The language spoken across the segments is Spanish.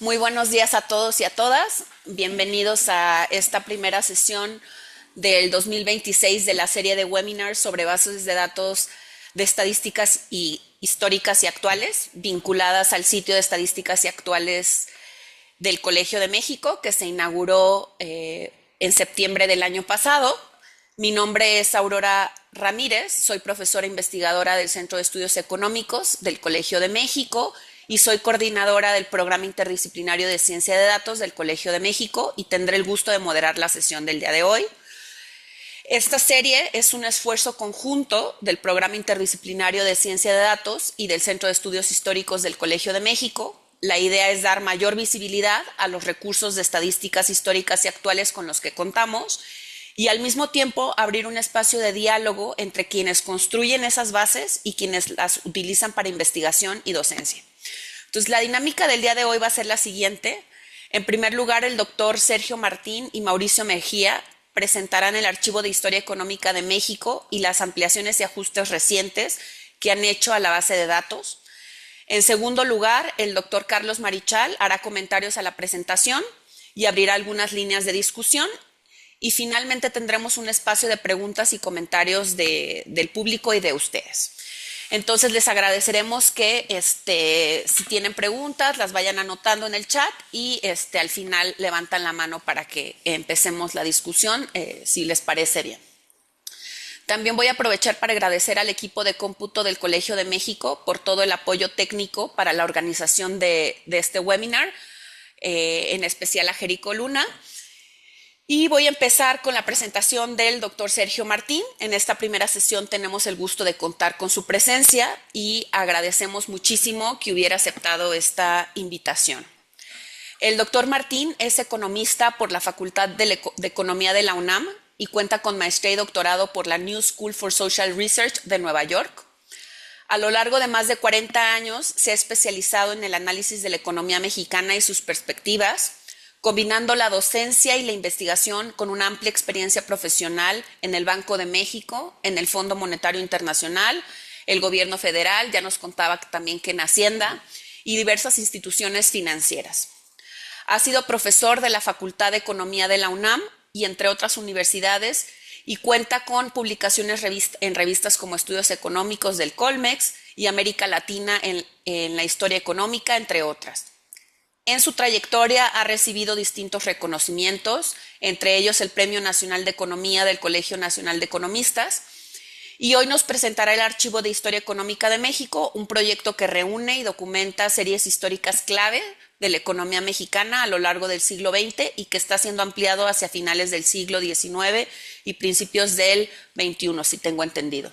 Muy buenos días a todos y a todas. Bienvenidos a esta primera sesión del 2026 de la serie de webinars sobre bases de datos de estadísticas y históricas y actuales, vinculadas al sitio de estadísticas y actuales del Colegio de México, que se inauguró en septiembre del año pasado. Mi nombre es Aurora Ramírez, soy profesora investigadora del Centro de Estudios Económicos del Colegio de México y soy coordinadora del Programa Interdisciplinario de Ciencia de Datos del Colegio de México y tendré el gusto de moderar la sesión del día de hoy. Esta serie es un esfuerzo conjunto del Programa Interdisciplinario de Ciencia de Datos y del Centro de Estudios Históricos del Colegio de México. La idea es dar mayor visibilidad a los recursos de estadísticas históricas y actuales con los que contamos y al mismo tiempo abrir un espacio de diálogo entre quienes construyen esas bases y quienes las utilizan para investigación y docencia. Entonces, la dinámica del día de hoy va a ser la siguiente. En primer lugar, el doctor Sergio Martín y Mauricio Mejía presentarán el Archivo de Historia Económica de México y las ampliaciones y ajustes recientes que han hecho a la base de datos. En segundo lugar, el doctor Carlos Marichal hará comentarios a la presentación y abrirá algunas líneas de discusión. Y finalmente tendremos un espacio de preguntas y comentarios del público y de ustedes. Entonces les agradeceremos que si tienen preguntas las vayan anotando en el chat y al final levantan la mano para que empecemos la discusión, si les parece bien. También voy a aprovechar para agradecer al equipo de cómputo del Colegio de México por todo el apoyo técnico para la organización de este webinar, en especial a Jerico Luna. Y voy a empezar con la presentación del doctor Sergio Martín. En esta primera sesión tenemos el gusto de contar con su presencia y agradecemos muchísimo que hubiera aceptado esta invitación. El doctor Martín es economista por la Facultad de Economía de la UNAM y cuenta con maestría y doctorado por la New School for Social Research de Nueva York. A lo largo de más de 40 años se ha especializado en el análisis de la economía mexicana y sus perspectivas, combinando la docencia y la investigación con una amplia experiencia profesional en el Banco de México, en el Fondo Monetario Internacional, el Gobierno Federal, ya nos contaba también que en Hacienda, y diversas instituciones financieras. Ha sido profesor de la Facultad de Economía de la UNAM y entre otras universidades, y cuenta con publicaciones en revistas como Estudios Económicos del Colmex y América Latina en la Historia Económica, entre otras. En su trayectoria ha recibido distintos reconocimientos, entre ellos el Premio Nacional de Economía del Colegio Nacional de Economistas, y hoy nos presentará el Archivo de Historia Económica de México, un proyecto que reúne y documenta series históricas clave de la economía mexicana a lo largo del siglo XX y que está siendo ampliado hacia finales del siglo XIX y principios del XXI, si tengo entendido.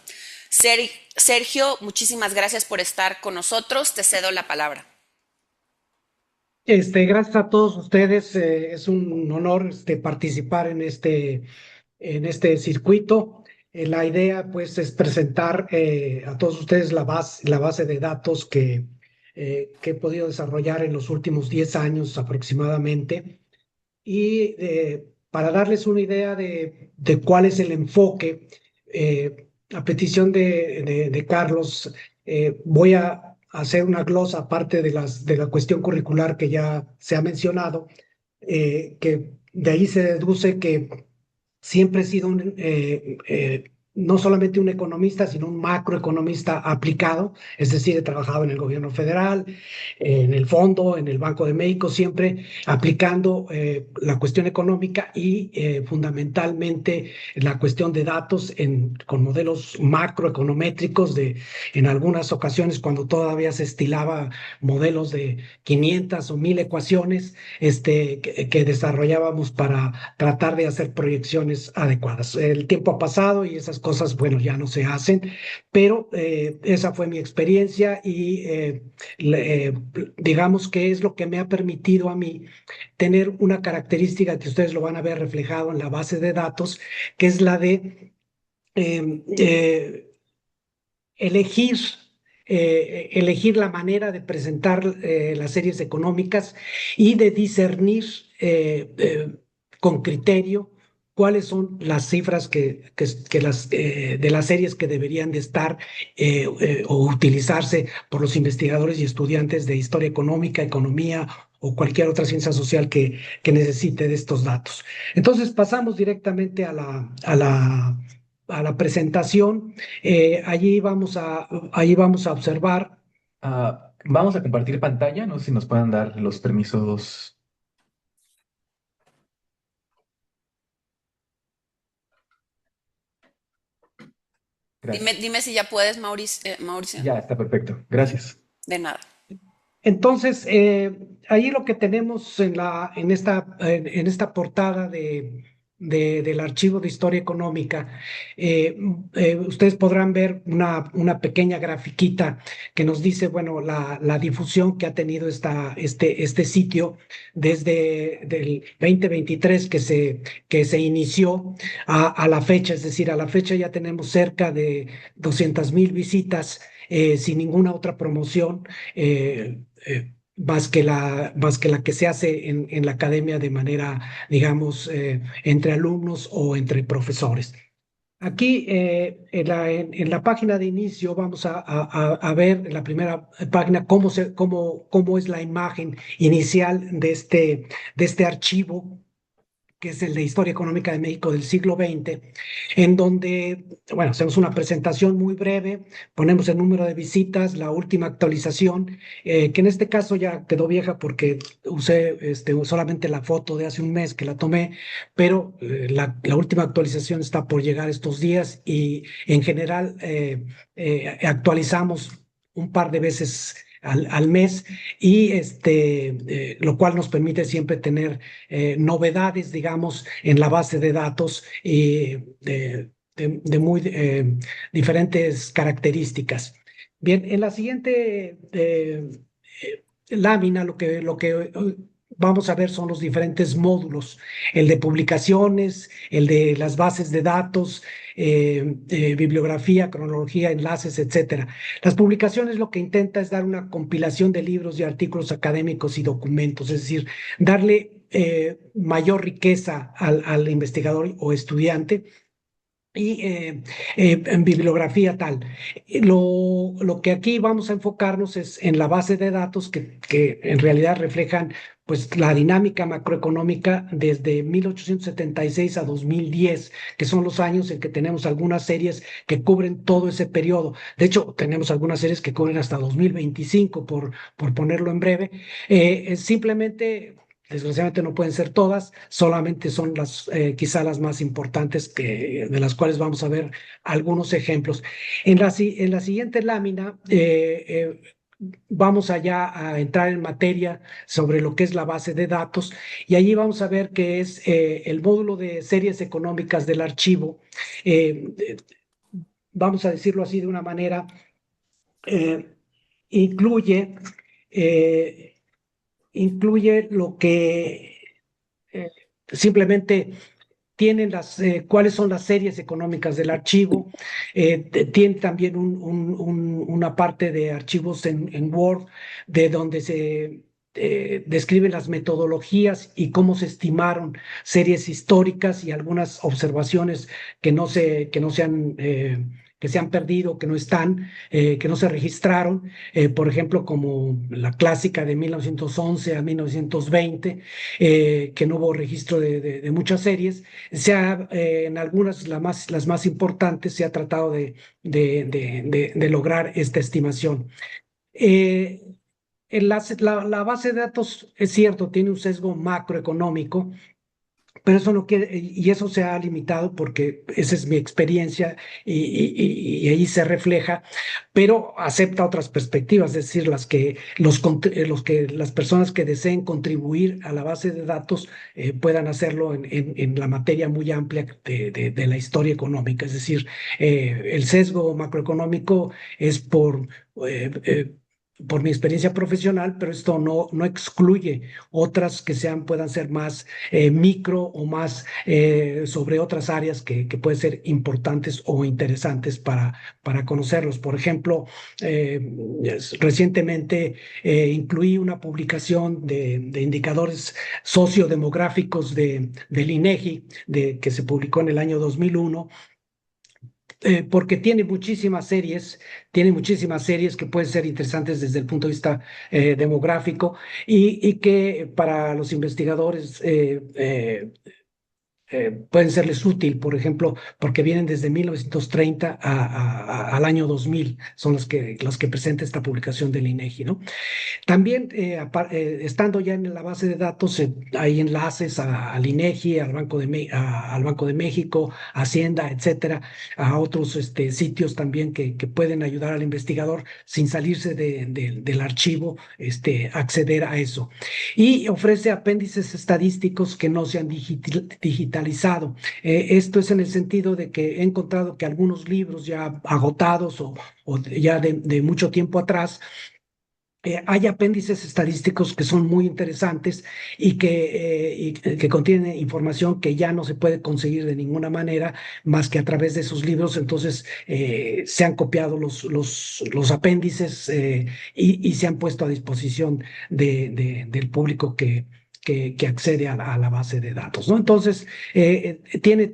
Sergio, muchísimas gracias por estar con nosotros. Te cedo la palabra. Gracias a todos ustedes. Es un honor participar en este circuito. La idea pues es presentar a todos ustedes la base de datos que he podido desarrollar en los últimos 10 años aproximadamente. Y para darles una idea de cuál es el enfoque, a petición de Carlos, voy a hacer una glosa aparte de la cuestión curricular que ya se ha mencionado, que de ahí se deduce que siempre he sido no solamente un economista, sino un macroeconomista aplicado, es decir, he trabajado en el gobierno federal, en el fondo, en el Banco de México, siempre aplicando la cuestión económica y fundamentalmente la cuestión de datos con modelos macroeconométricos en algunas ocasiones cuando todavía se estilaba modelos de 500 o 1000 ecuaciones que desarrollábamos para tratar de hacer proyecciones adecuadas. El tiempo ha pasado y esas cosas, bueno, ya no se hacen, pero esa fue mi experiencia y digamos que es lo que me ha permitido a mí tener una característica que ustedes lo van a ver reflejado en la base de datos, que es la de eh, eh, elegir, elegir la manera de presentar las series económicas y de discernir con criterio cuáles son las cifras de las series que deberían de estar o utilizarse por los investigadores y estudiantes de historia económica, economía o cualquier otra ciencia social que necesite de estos datos. Entonces pasamos directamente a la presentación. Allí vamos a observar. Vamos a compartir pantalla, no sé si nos puedan dar los permisos. Gracias. Dime si ya puedes, Mauricio. Mauricio. Ya está perfecto. Gracias. De nada. Entonces, ahí lo que tenemos en esta portada del archivo de historia económica, ustedes podrán ver una pequeña grafiquita que nos dice, bueno, la difusión que ha tenido este sitio desde el 2023 que se inició a la fecha, es decir, a la fecha ya tenemos cerca de 200,000 visitas sin ninguna otra promoción. Más que la que se hace en la academia de manera, digamos, entre alumnos o entre profesores. Aquí en la página de inicio vamos a ver en la primera página cómo es la imagen inicial de este archivo, que es el de Historia Económica de México del siglo XX, en donde, bueno, hacemos una presentación muy breve, ponemos el número de visitas, la última actualización, que en este caso ya quedó vieja porque usé solamente la foto de hace un mes que la tomé, pero la última actualización está por llegar estos días y en general actualizamos un par de veces al mes y lo cual nos permite siempre tener novedades, digamos, en la base de datos de muy diferentes características. Bien, en la siguiente lámina lo que vamos a ver son los diferentes módulos, el de publicaciones, el de las bases de datos, bibliografía, cronología, enlaces, etcétera. Las publicaciones lo que intenta es dar una compilación de libros y artículos académicos y documentos, es decir, darle mayor riqueza al investigador o estudiante y en bibliografía tal. Lo que aquí vamos a enfocarnos es en la base de datos que en realidad reflejan pues la dinámica macroeconómica desde 1876 a 2010, que son los años en que tenemos algunas series que cubren todo ese periodo. De hecho, tenemos algunas series que cubren hasta 2025, por ponerlo en breve. Simplemente desgraciadamente no pueden ser todas, solamente son quizá las más importantes de las cuales vamos a ver algunos ejemplos. En la siguiente lámina vamos allá a entrar en materia sobre lo que es la base de datos y allí vamos a ver que es el módulo de series económicas del archivo. Vamos a decirlo así de una manera, eh, incluye... eh, incluye lo que simplemente tienen cuáles son las series económicas del archivo, tiene también una parte de archivos en Word, de donde se describen las metodologías y cómo se estimaron series históricas y algunas observaciones que no se han que se han perdido, que no están, que no se registraron, por ejemplo, como la clásica de 1911 a 1920, que no hubo registro de muchas series. En algunas, las más importantes, se ha tratado de lograr esta estimación. Eh, la base de datos, es cierto, tiene un sesgo macroeconómico, pero eso no quiere, y eso se ha limitado porque esa es mi experiencia y ahí se refleja, pero acepta otras perspectivas, es decir, las personas que deseen contribuir a la base de datos puedan hacerlo en la materia muy amplia de la historia económica. Es decir, el sesgo macroeconómico es por mi experiencia profesional, pero esto no excluye otras que puedan ser más micro o más sobre otras áreas que pueden ser importantes o interesantes para conocerlos. Por ejemplo, recientemente incluí una publicación de indicadores sociodemográficos del INEGI, que se publicó en el año 2001, porque tiene muchísimas series que pueden ser interesantes desde el punto de vista demográfico y que para los investigadores pueden serles útil, por ejemplo, porque vienen desde 1930 al año 2000, son los que presenta esta publicación del INEGI, ¿no? También, estando ya en la base de datos, hay enlaces al INEGI, al Banco de México, Hacienda, etcétera, a otros sitios también que pueden ayudar al investigador sin salirse del archivo, acceder a eso. Y ofrece apéndices estadísticos que no se han digitalizado. Esto es en el sentido de que he encontrado que algunos libros ya agotados o ya de mucho tiempo atrás, hay apéndices estadísticos que son muy interesantes y que contienen información que ya no se puede conseguir de ninguna manera más que a través de esos libros. Entonces, se han copiado los apéndices y se han puesto a disposición del público que accede a la base de datos, ¿no? Entonces, tiene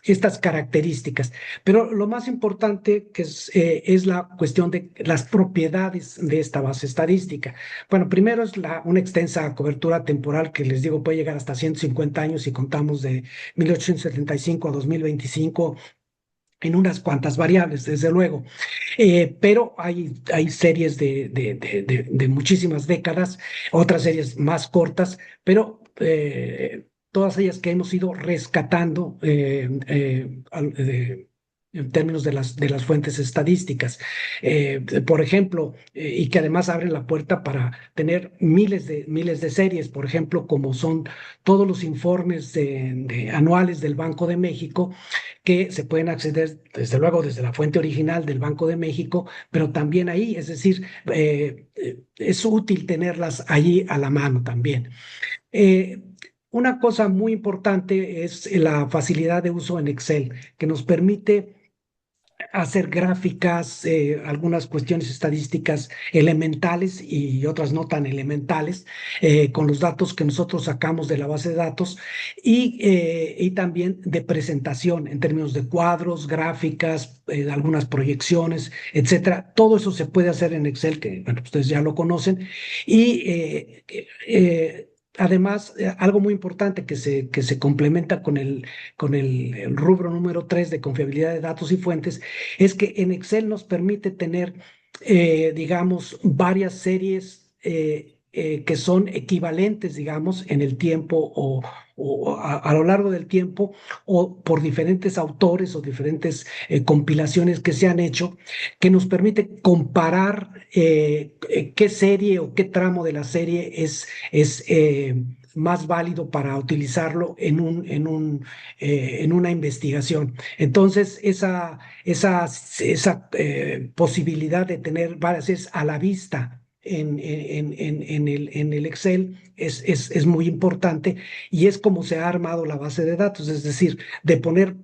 estas características. Pero lo más importante que es la cuestión de las propiedades de esta base estadística. Bueno, primero es una extensa cobertura temporal que les digo puede llegar hasta 150 años si contamos de 1875 a 2025 en unas cuantas variables, desde luego. Pero hay series de muchísimas décadas, otras series más cortas, pero todas ellas que hemos ido rescatando en términos de las fuentes estadísticas. Por ejemplo, y que además abren la puerta para tener miles de series, por ejemplo, como son todos los informes anuales del Banco de México, que se pueden acceder, desde luego, desde la fuente original del Banco de México, pero también ahí, es decir, es útil tenerlas allí a la mano también. Eh, una cosa muy importante es la facilidad de uso en Excel, que nos permite hacer gráficas, algunas cuestiones estadísticas elementales y otras no tan elementales, con los datos que nosotros sacamos de la base de datos y también de presentación en términos de cuadros, gráficas, algunas proyecciones, etcétera. Todo eso se puede hacer en Excel, que bueno, ustedes ya lo conocen, y además, algo muy importante que se complementa con el rubro número 3 de confiabilidad de datos y fuentes, es que en Excel nos permite tener, digamos, varias series que son equivalentes, digamos, en el tiempo o a lo largo del tiempo o por diferentes autores o diferentes compilaciones que se han hecho, que nos permite comparar qué serie o qué tramo de la serie es más válido para utilizarlo en una investigación. Entonces, esa posibilidad de tener varias es a la vista en el Excel es muy importante y es como se ha armado la base de datos, es decir, de poner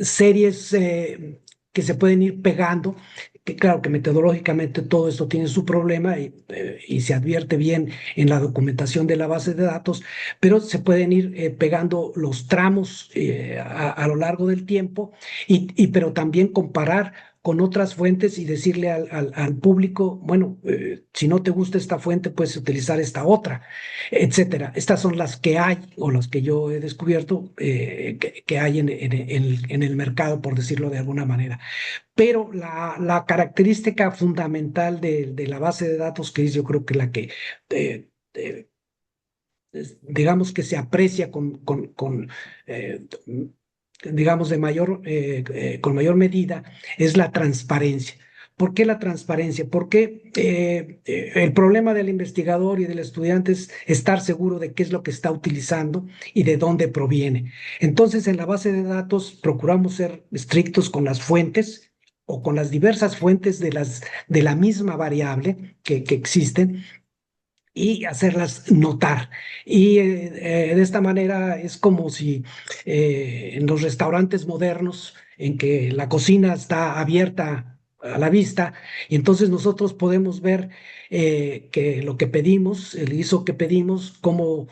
series que se pueden ir pegando, que claro que metodológicamente todo esto tiene su problema y se advierte bien en la documentación de la base de datos, pero se pueden ir pegando los tramos a lo largo del tiempo pero también comparar con otras fuentes y decirle al público, bueno, si no te gusta esta fuente, puedes utilizar esta otra, etcétera. Estas son las que hay o las que yo he descubierto que hay en el mercado, por decirlo de alguna manera. Pero la característica fundamental de la base de datos, que es yo creo que la que, eh, digamos que se aprecia eh, digamos, con mayor medida, es la transparencia. ¿Por qué la transparencia? Porque el problema del investigador y del estudiante es estar seguro de qué es lo que está utilizando y de dónde proviene. Entonces, en la base de datos procuramos ser estrictos con las fuentes o con las diversas fuentes de la misma variable que existen y hacerlas notar. Y de esta manera es como si en los restaurantes modernos, en que la cocina está abierta a la vista, y entonces nosotros podemos ver que lo que pedimos, el guiso que pedimos, cómo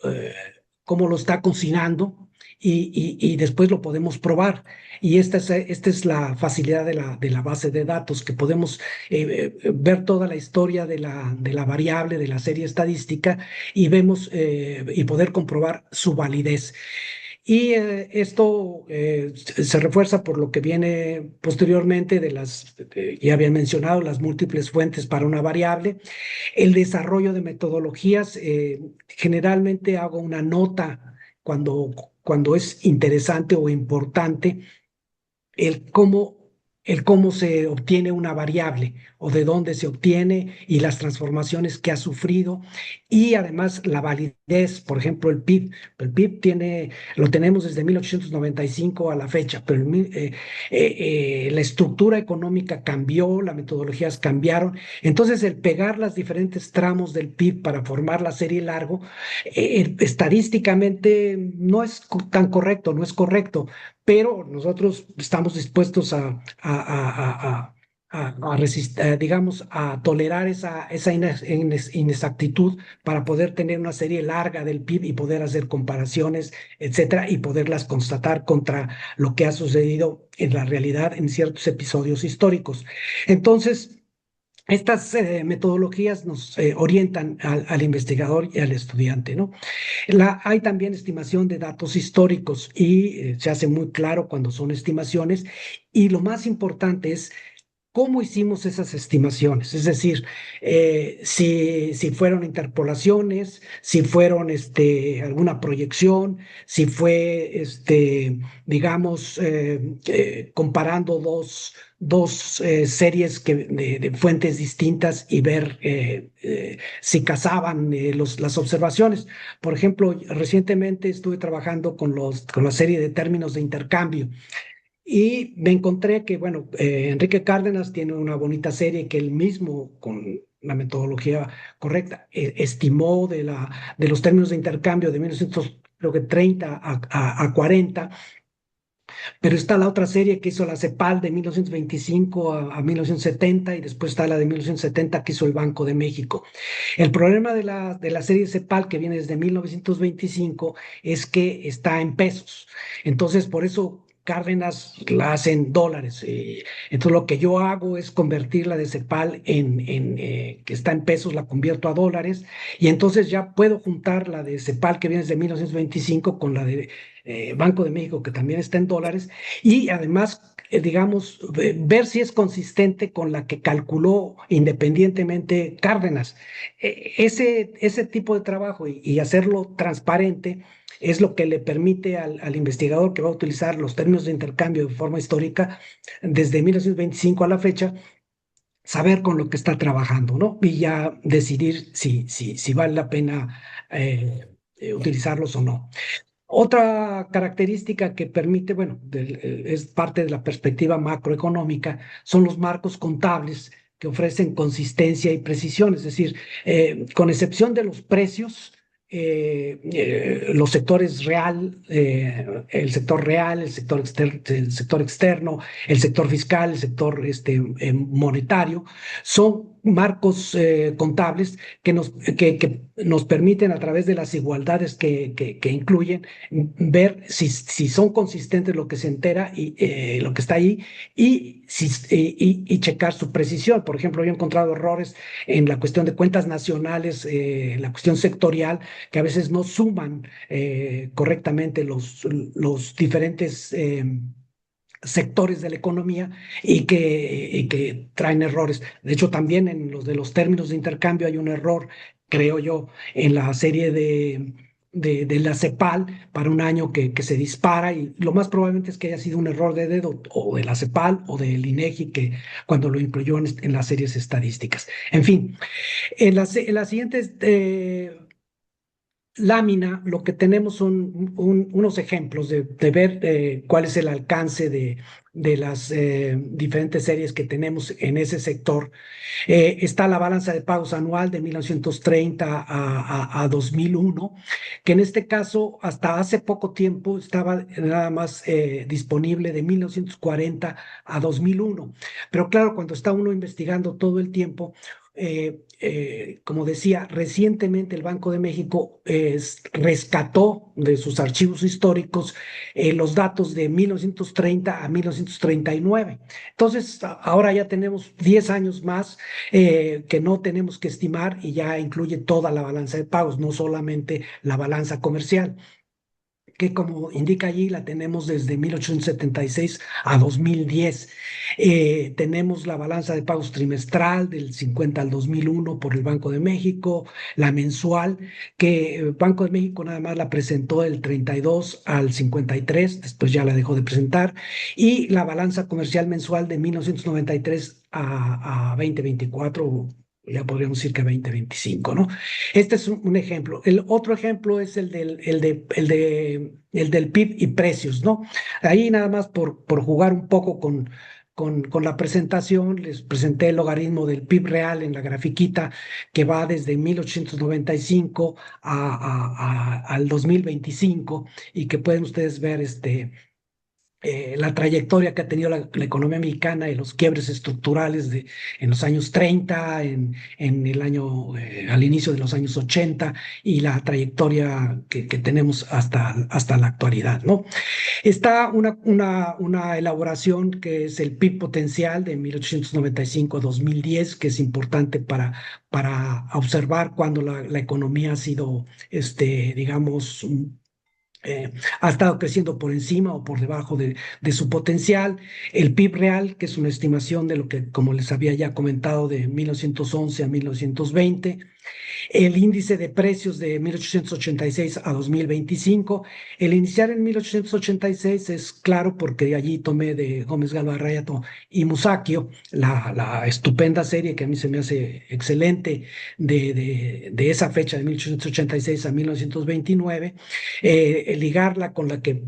lo está cocinando. y después lo podemos probar. Y esta es la facilidad de la base de datos, que podemos ver toda la historia de la variable, de la serie estadística, y vemos y poder comprobar su validez. Y esto se refuerza por lo que viene posteriormente de las, ya había mencionado, las múltiples fuentes para una variable, el desarrollo de metodologías. Generalmente hago una nota cuando es interesante o importante el cómo, el cómo se obtiene una variable o de dónde se obtiene y las transformaciones que ha sufrido, y además la validez. Por ejemplo, el PIB. El PIB lo tenemos desde 1895 a la fecha, pero la estructura económica cambió, las metodologías cambiaron. Entonces, el pegar las diferentes tramos del PIB para formar la serie largo, estadísticamente no es tan correcto, no es correcto, pero nosotros estamos dispuestos digamos, a tolerar esa inexactitud para poder tener una serie larga del PIB y poder hacer comparaciones, etcétera, y poderlas constatar contra lo que ha sucedido en la realidad en ciertos episodios históricos. Entonces, estas metodologías nos orientan al investigador y al estudiante, ¿no? Hay también estimación de datos históricos, y se hace muy claro cuando son estimaciones, y lo más importante es cómo hicimos esas estimaciones. Es decir, si fueron interpolaciones, si fueron alguna proyección, si fue, digamos, comparando dos series de fuentes distintas, y ver si casaban las observaciones. Por ejemplo, recientemente estuve trabajando con la serie de términos de intercambio, y me encontré que, bueno, Enrique Cárdenas tiene una bonita serie que él mismo, con la metodología correcta, estimó de los términos de intercambio de 1930 a 40. Pero está la otra serie que hizo la CEPAL de 1925 a 1970, y después está la de 1970 que hizo el Banco de México. El problema de la serie CEPAL, que viene desde 1925, es que está en pesos. Entonces, por eso Cárdenas la hace en dólares. Entonces, lo que yo hago es convertir la de CEPAL que está en pesos, la convierto a dólares, y entonces ya puedo juntar la de CEPAL, que viene desde 1925, con la de Banco de México, que también está en dólares, y además, digamos, ver si es consistente con la que calculó independientemente Cárdenas. Ese tipo de trabajo, y hacerlo transparente, es lo que le permite al investigador que va a utilizar los términos de intercambio de forma histórica desde 1925 a la fecha, saber con lo que está trabajando, ¿no? Y ya decidir si vale la pena utilizarlos o no. Otra característica que permite, bueno, es parte de la perspectiva macroeconómica, son los marcos contables que ofrecen consistencia y precisión. Es decir, con excepción de los precios, los sectores el sector real, el sector externo, el sector fiscal, el sector monetario, son marcos contables que nos permiten, a través de las igualdades que incluyen, ver si son consistentes lo que se entera y lo que está ahí, y checar su precisión. Por ejemplo, yo he encontrado errores en la cuestión de cuentas nacionales, la cuestión sectorial, que a veces no suman correctamente los diferentes sectores de la economía, y que traen errores. De hecho, también en los de los términos de intercambio hay un error, creo yo, en la serie de la CEPAL para un año que se dispara, y lo más probablemente es que haya sido un error de dedo, o de la CEPAL o del INEGI, que cuando lo incluyó en las series estadísticas. En fin, en la siguiente lámina, lo que tenemos son unos ejemplos de ver cuál es el alcance de las diferentes series que tenemos en ese sector. Está la balanza de pagos anual de 1930 a 2001, que en este caso hasta hace poco tiempo estaba nada más disponible de 1940 a 2001. Pero claro, cuando está uno investigando todo el tiempo, como decía, recientemente el Banco de México rescató de sus archivos históricos los datos de 1930 a 1939. Entonces, ahora ya tenemos 10 años más que no tenemos que estimar y ya incluye toda la balanza de pagos, no solamente la balanza comercial, que como indica allí, la tenemos desde 1876 a 2010. Tenemos la balanza de pagos trimestral del 50 al 2001 por el Banco de México, la mensual, que el Banco de México nada más la presentó del 32 al 53, después ya la dejó de presentar, y la balanza comercial mensual de 1993 a 2024, ya podríamos decir que 2025, ¿no? Este es un ejemplo. El otro ejemplo es el del PIB y precios, ¿no? Ahí nada más por jugar un poco con la presentación, les presenté el logaritmo del PIB real en la grafiquita que va desde 1895 al 2025 y que pueden ustedes ver la trayectoria que ha tenido la economía mexicana y los quiebres estructurales en los años 30, en el año, al inicio de los años 80 y la trayectoria que tenemos hasta la actualidad, ¿no? Está una elaboración que es el PIB potencial de 1895 a 2010, que es importante para observar cuando la economía ha sido, digamos, ha estado creciendo por encima o por debajo de su potencial. El PIB real, que es una estimación de lo que, como les había ya comentado, de 1911 a 1920. El índice de precios de 1886 a 2025. El iniciar en 1886 es claro porque allí tomé de Gómez Galvarrayato y Musacchio la estupenda serie que a mí se me hace excelente de esa fecha de 1886 a 1929, ligarla con la que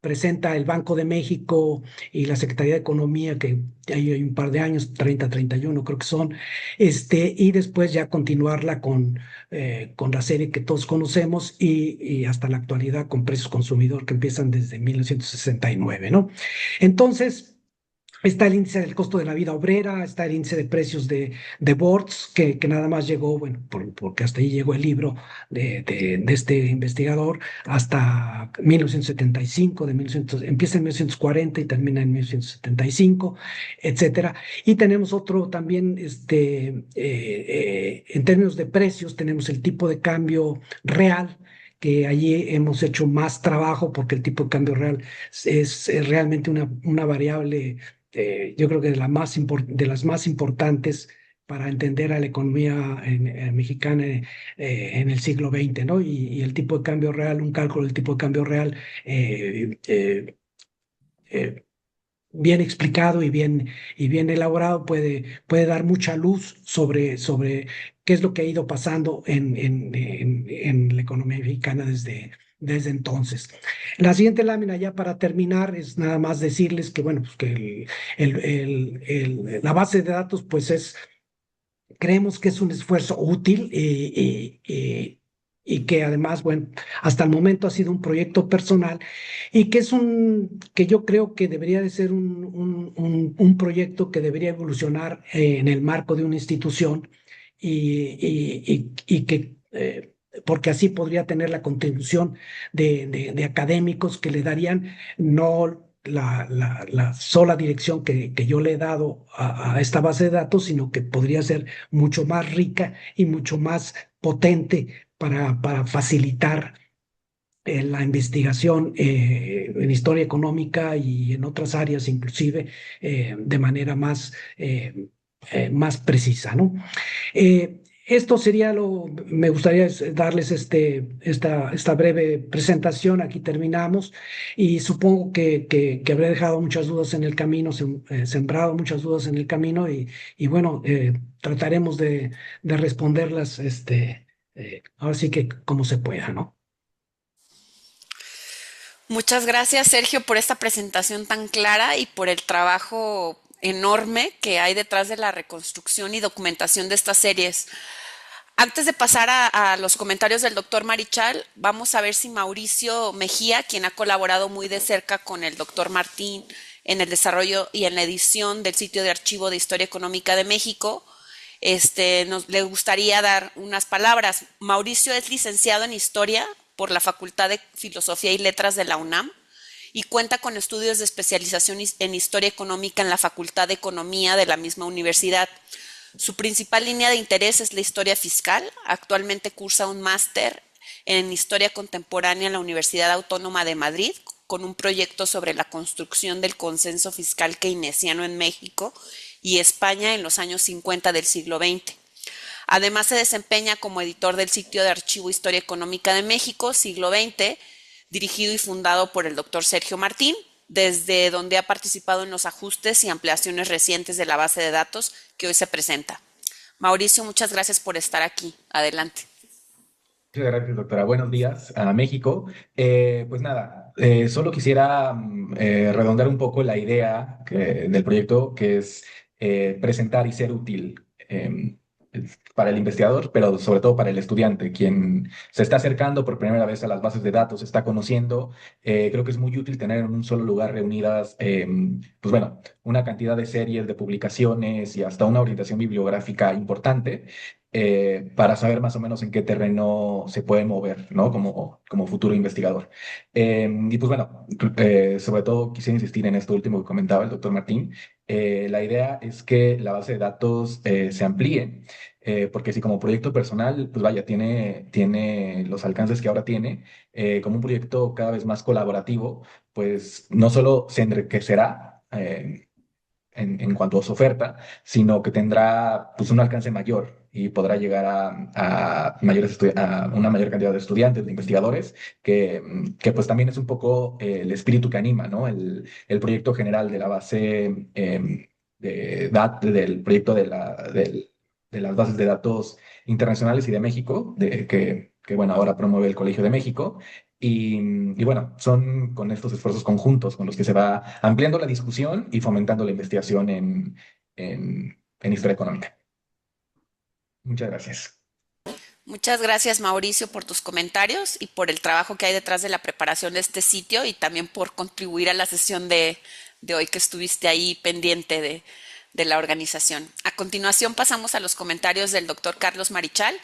presenta el Banco de México y la Secretaría de Economía, que hay un par de años, 30, 31 creo que son, y después ya continuarla con la serie que todos conocemos y hasta la actualidad con precios consumidor que empiezan desde 1969, ¿no? Entonces, está el índice del costo de la vida obrera, está el índice de precios de Bortz, que nada más llegó, bueno, porque hasta ahí llegó el libro de este investigador, hasta 1975, empieza en 1940 y termina en 1975, etcétera. Y tenemos otro también, en términos de precios, tenemos el tipo de cambio real, que allí hemos hecho más trabajo porque el tipo de cambio real es realmente una variable, yo creo que de las más importantes para entender a la economía mexicana en el siglo XX, ¿no? Y el tipo de cambio real, un cálculo del tipo de cambio real eh, bien explicado y bien elaborado puede dar mucha luz sobre qué es lo que ha ido pasando en la economía mexicana desde entonces. La siguiente lámina, ya para terminar, es nada más decirles que, bueno, pues que la base de datos, pues creemos que es un esfuerzo útil y que además, bueno, hasta el momento ha sido un proyecto personal y que yo creo que debería de ser un proyecto que debería evolucionar en el marco de una institución y que porque así podría tener la contribución de académicos que le darían no la sola dirección que yo le he dado a esta base de datos, sino que podría ser mucho más rica y mucho más potente para facilitar la investigación en historia económica y en otras áreas inclusive de manera más precisa, ¿no? Esto sería me gustaría darles esta breve presentación, aquí terminamos y supongo que habré dejado muchas dudas en el camino, sembrado muchas dudas en el camino y bueno, trataremos de responderlas ahora sí que como se pueda, ¿no? Muchas gracias, Sergio, por esta presentación tan clara y por el trabajo enorme que hay detrás de la reconstrucción y documentación de estas series. Antes de pasar a los comentarios del doctor Marichal, vamos a ver si Mauricio Mejía, quien ha colaborado muy de cerca con el doctor Martín en el desarrollo y en la edición del sitio de archivo de Historia Económica de México, le gustaría dar unas palabras. Mauricio es licenciado en Historia por la Facultad de Filosofía y Letras de la UNAM y cuenta con estudios de especialización en Historia Económica en la Facultad de Economía de la misma universidad. Su principal línea de interés es la historia fiscal. Actualmente cursa un máster en Historia Contemporánea en la Universidad Autónoma de Madrid, con un proyecto sobre la construcción del consenso fiscal keynesiano en México y España en los años 50 del siglo XX. Además, se desempeña como editor del sitio de archivo Historia Económica de México, siglo XX, dirigido y fundado por el doctor Sergio Martín, desde donde ha participado en los ajustes y ampliaciones recientes de la base de datos que hoy se presenta. Mauricio, muchas gracias por estar aquí. Adelante. Muchas gracias, doctora. Buenos días a México. Pues nada, solo quisiera redondar un poco la idea del proyecto, que es presentar y ser útil para el investigador, pero sobre todo para el estudiante, quien se está acercando por primera vez a las bases de datos, está conociendo. Creo que es muy útil tener en un solo lugar reunidas, pues bueno, una cantidad de series, de publicaciones y hasta una orientación bibliográfica importante para saber más o menos en qué terreno se puede mover, ¿no? Como futuro investigador. Y pues bueno, sobre todo quisiera insistir en esto último que comentaba el doctor Martín. La idea es que la base de datos se amplíe, porque si como proyecto personal, pues vaya, tiene los alcances que ahora tiene, como un proyecto cada vez más colaborativo, pues no solo se enriquecerá. En cuanto a su oferta, sino que tendrá pues, un alcance mayor y podrá llegar a una mayor cantidad de estudiantes, de investigadores, que pues también es un poco el espíritu que anima, ¿no? El proyecto general de la base del proyecto de las bases de datos internacionales y de México, que bueno, ahora promueve el Colegio de México. Y bueno, son con estos esfuerzos conjuntos con los que se va ampliando la discusión y fomentando la investigación en historia económica. Muchas gracias. Muchas gracias, Mauricio, por tus comentarios y por el trabajo que hay detrás de la preparación de este sitio y también por contribuir a la sesión de hoy que estuviste ahí pendiente de la organización. A continuación pasamos a los comentarios del doctor Carlos Marichal,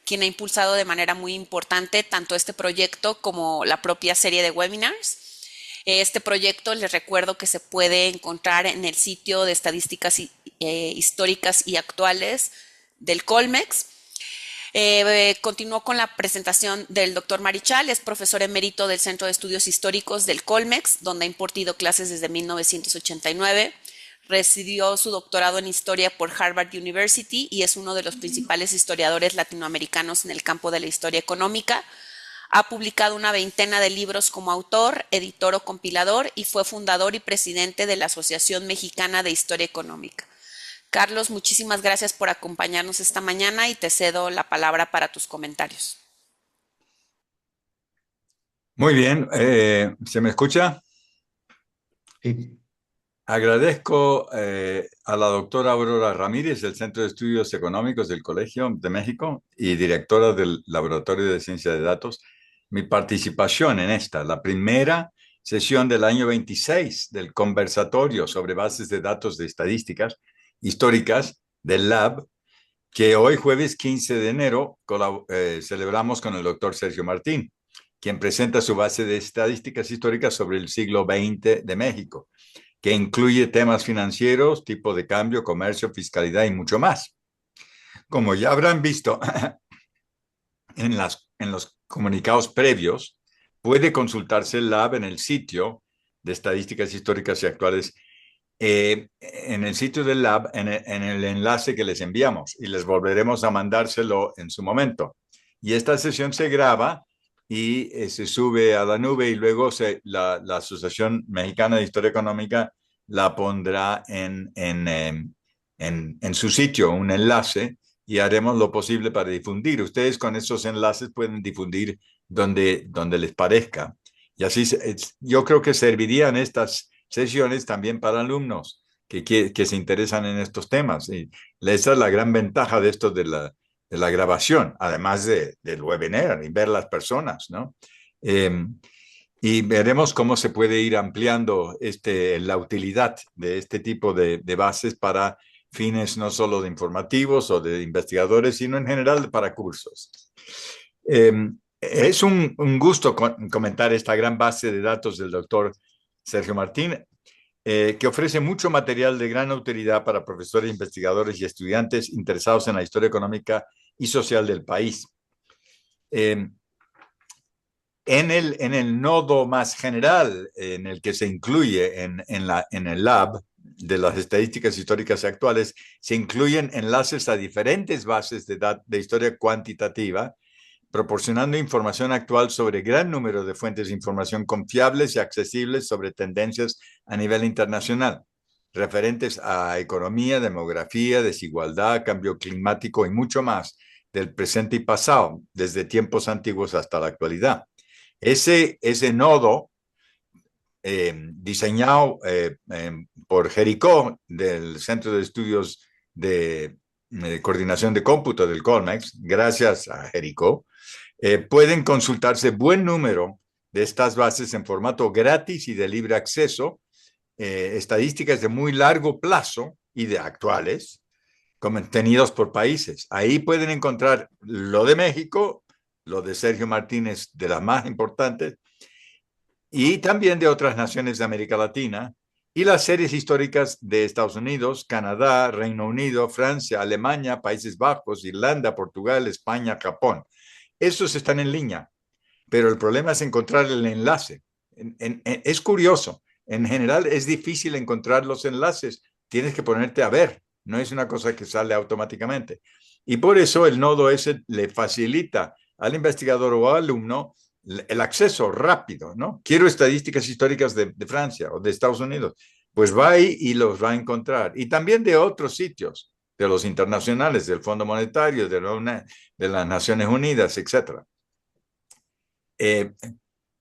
quien ha impulsado de manera muy importante tanto este proyecto como la propia serie de webinars. Este proyecto, les recuerdo que se puede encontrar en el sitio de estadísticas históricas y actuales del Colmex. Continuó con la presentación del doctor Marichal, es profesor emérito del Centro de Estudios Históricos del Colmex, donde ha impartido clases desde 1989. Recibió su doctorado en Historia por Harvard University y es uno de los principales historiadores latinoamericanos en el campo de la historia económica. Ha publicado una veintena de libros como autor, editor o compilador y fue fundador y presidente de la Asociación Mexicana de Historia Económica. Carlos, muchísimas gracias por acompañarnos esta mañana y te cedo la palabra para tus comentarios. Muy bien, ¿se me escucha? Sí. Agradezco a la doctora Aurora Ramírez del Centro de Estudios Económicos del Colegio de México y directora del Laboratorio de Ciencia de Datos mi participación en esta, la primera sesión del año 26 del conversatorio sobre bases de datos de estadísticas históricas del Lab, que hoy jueves 15 de enero celebramos con el doctor Sergio Martín, quien presenta su base de estadísticas históricas sobre el siglo XX de México, que incluye temas financieros, tipo de cambio, comercio, fiscalidad y mucho más. Como ya habrán visto en los comunicados previos, puede consultarse el Lab en el sitio de estadísticas históricas y actuales, en el sitio del Lab, en el enlace que les enviamos, y les volveremos a mandárselo en su momento. Y esta sesión se graba y se sube a la nube y luego la Asociación Mexicana de Historia Económica la pondrá en su sitio, un enlace, y haremos lo posible para difundir. Ustedes con esos enlaces pueden difundir donde les parezca. Y así yo creo que servirían estas sesiones también para alumnos que se interesan en estos temas. Y esa es la gran ventaja de esto de la grabación, además del webinar y ver las personas, ¿no? Y veremos cómo se puede ir ampliando la utilidad de este tipo de bases para fines no solo de informativos o de investigadores, sino en general para cursos. Es un gusto comentar esta gran base de datos del doctor Sergio Martín, que ofrece mucho material de gran utilidad para profesores, investigadores y estudiantes interesados en la historia económica y social del país. En el nodo más general, en el que se incluye en el lab de las estadísticas históricas actuales, se incluyen enlaces a diferentes bases de historia cuantitativa, proporcionando información actual sobre gran número de fuentes de información confiables y accesibles sobre tendencias a nivel internacional, referentes a economía, demografía, desigualdad, cambio climático y mucho más, del presente y pasado, desde tiempos antiguos hasta la actualidad. Ese nodo, diseñado por Jericó, del Centro de Estudios de Coordinación de Cómputo del Colmex, gracias a Jericó, pueden consultarse buen número de estas bases en formato gratis y de libre acceso, estadísticas de muy largo plazo y de actuales, contenidos por países. Ahí pueden encontrar lo de México, lo de Sergio Martínez, de las más importantes, y también de otras naciones de América Latina, y las series históricas de Estados Unidos, Canadá, Reino Unido, Francia, Alemania, Países Bajos, Irlanda, Portugal, España, Japón. Esos están en línea, pero el problema es encontrar el enlace. Es curioso, en general es difícil encontrar los enlaces, tienes que ponerte a ver, no es una cosa que sale automáticamente. Y por eso el nodo ese le facilita al investigador o al alumno el acceso rápido, ¿no? Quiero estadísticas históricas de Francia o de Estados Unidos, pues va ahí y los va a encontrar. Y también de otros sitios, de los internacionales, del Fondo Monetario, de las Naciones Unidas, etc.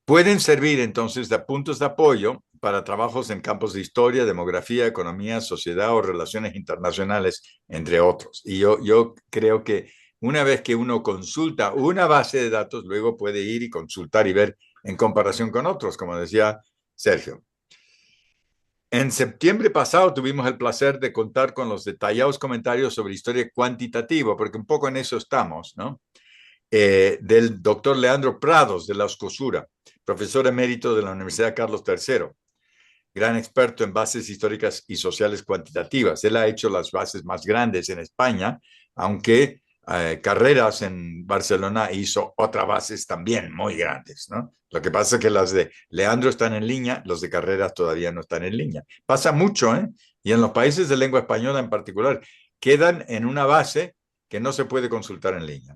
Pueden servir entonces de puntos de apoyo para trabajos en campos de historia, demografía, economía, sociedad o relaciones internacionales, entre otros. Y yo creo que una vez que uno consulta una base de datos, luego puede ir y consultar y ver en comparación con otros, como decía Sergio. En septiembre pasado tuvimos el placer de contar con los detallados comentarios sobre historia cuantitativa, porque un poco en eso estamos, ¿no? Del doctor Leandro Prados de la Escosura, profesor emérito de la Universidad Carlos III, gran experto en bases históricas y sociales cuantitativas. Él ha hecho las bases más grandes en España, aunque Carreras en Barcelona hizo otras bases también muy grandes, ¿no? Lo que pasa es que las de Leandro están en línea, los de Carreras todavía no están en línea. Pasa mucho, ¿eh? Y en los países de lengua española en particular, quedan en una base que no se puede consultar en línea.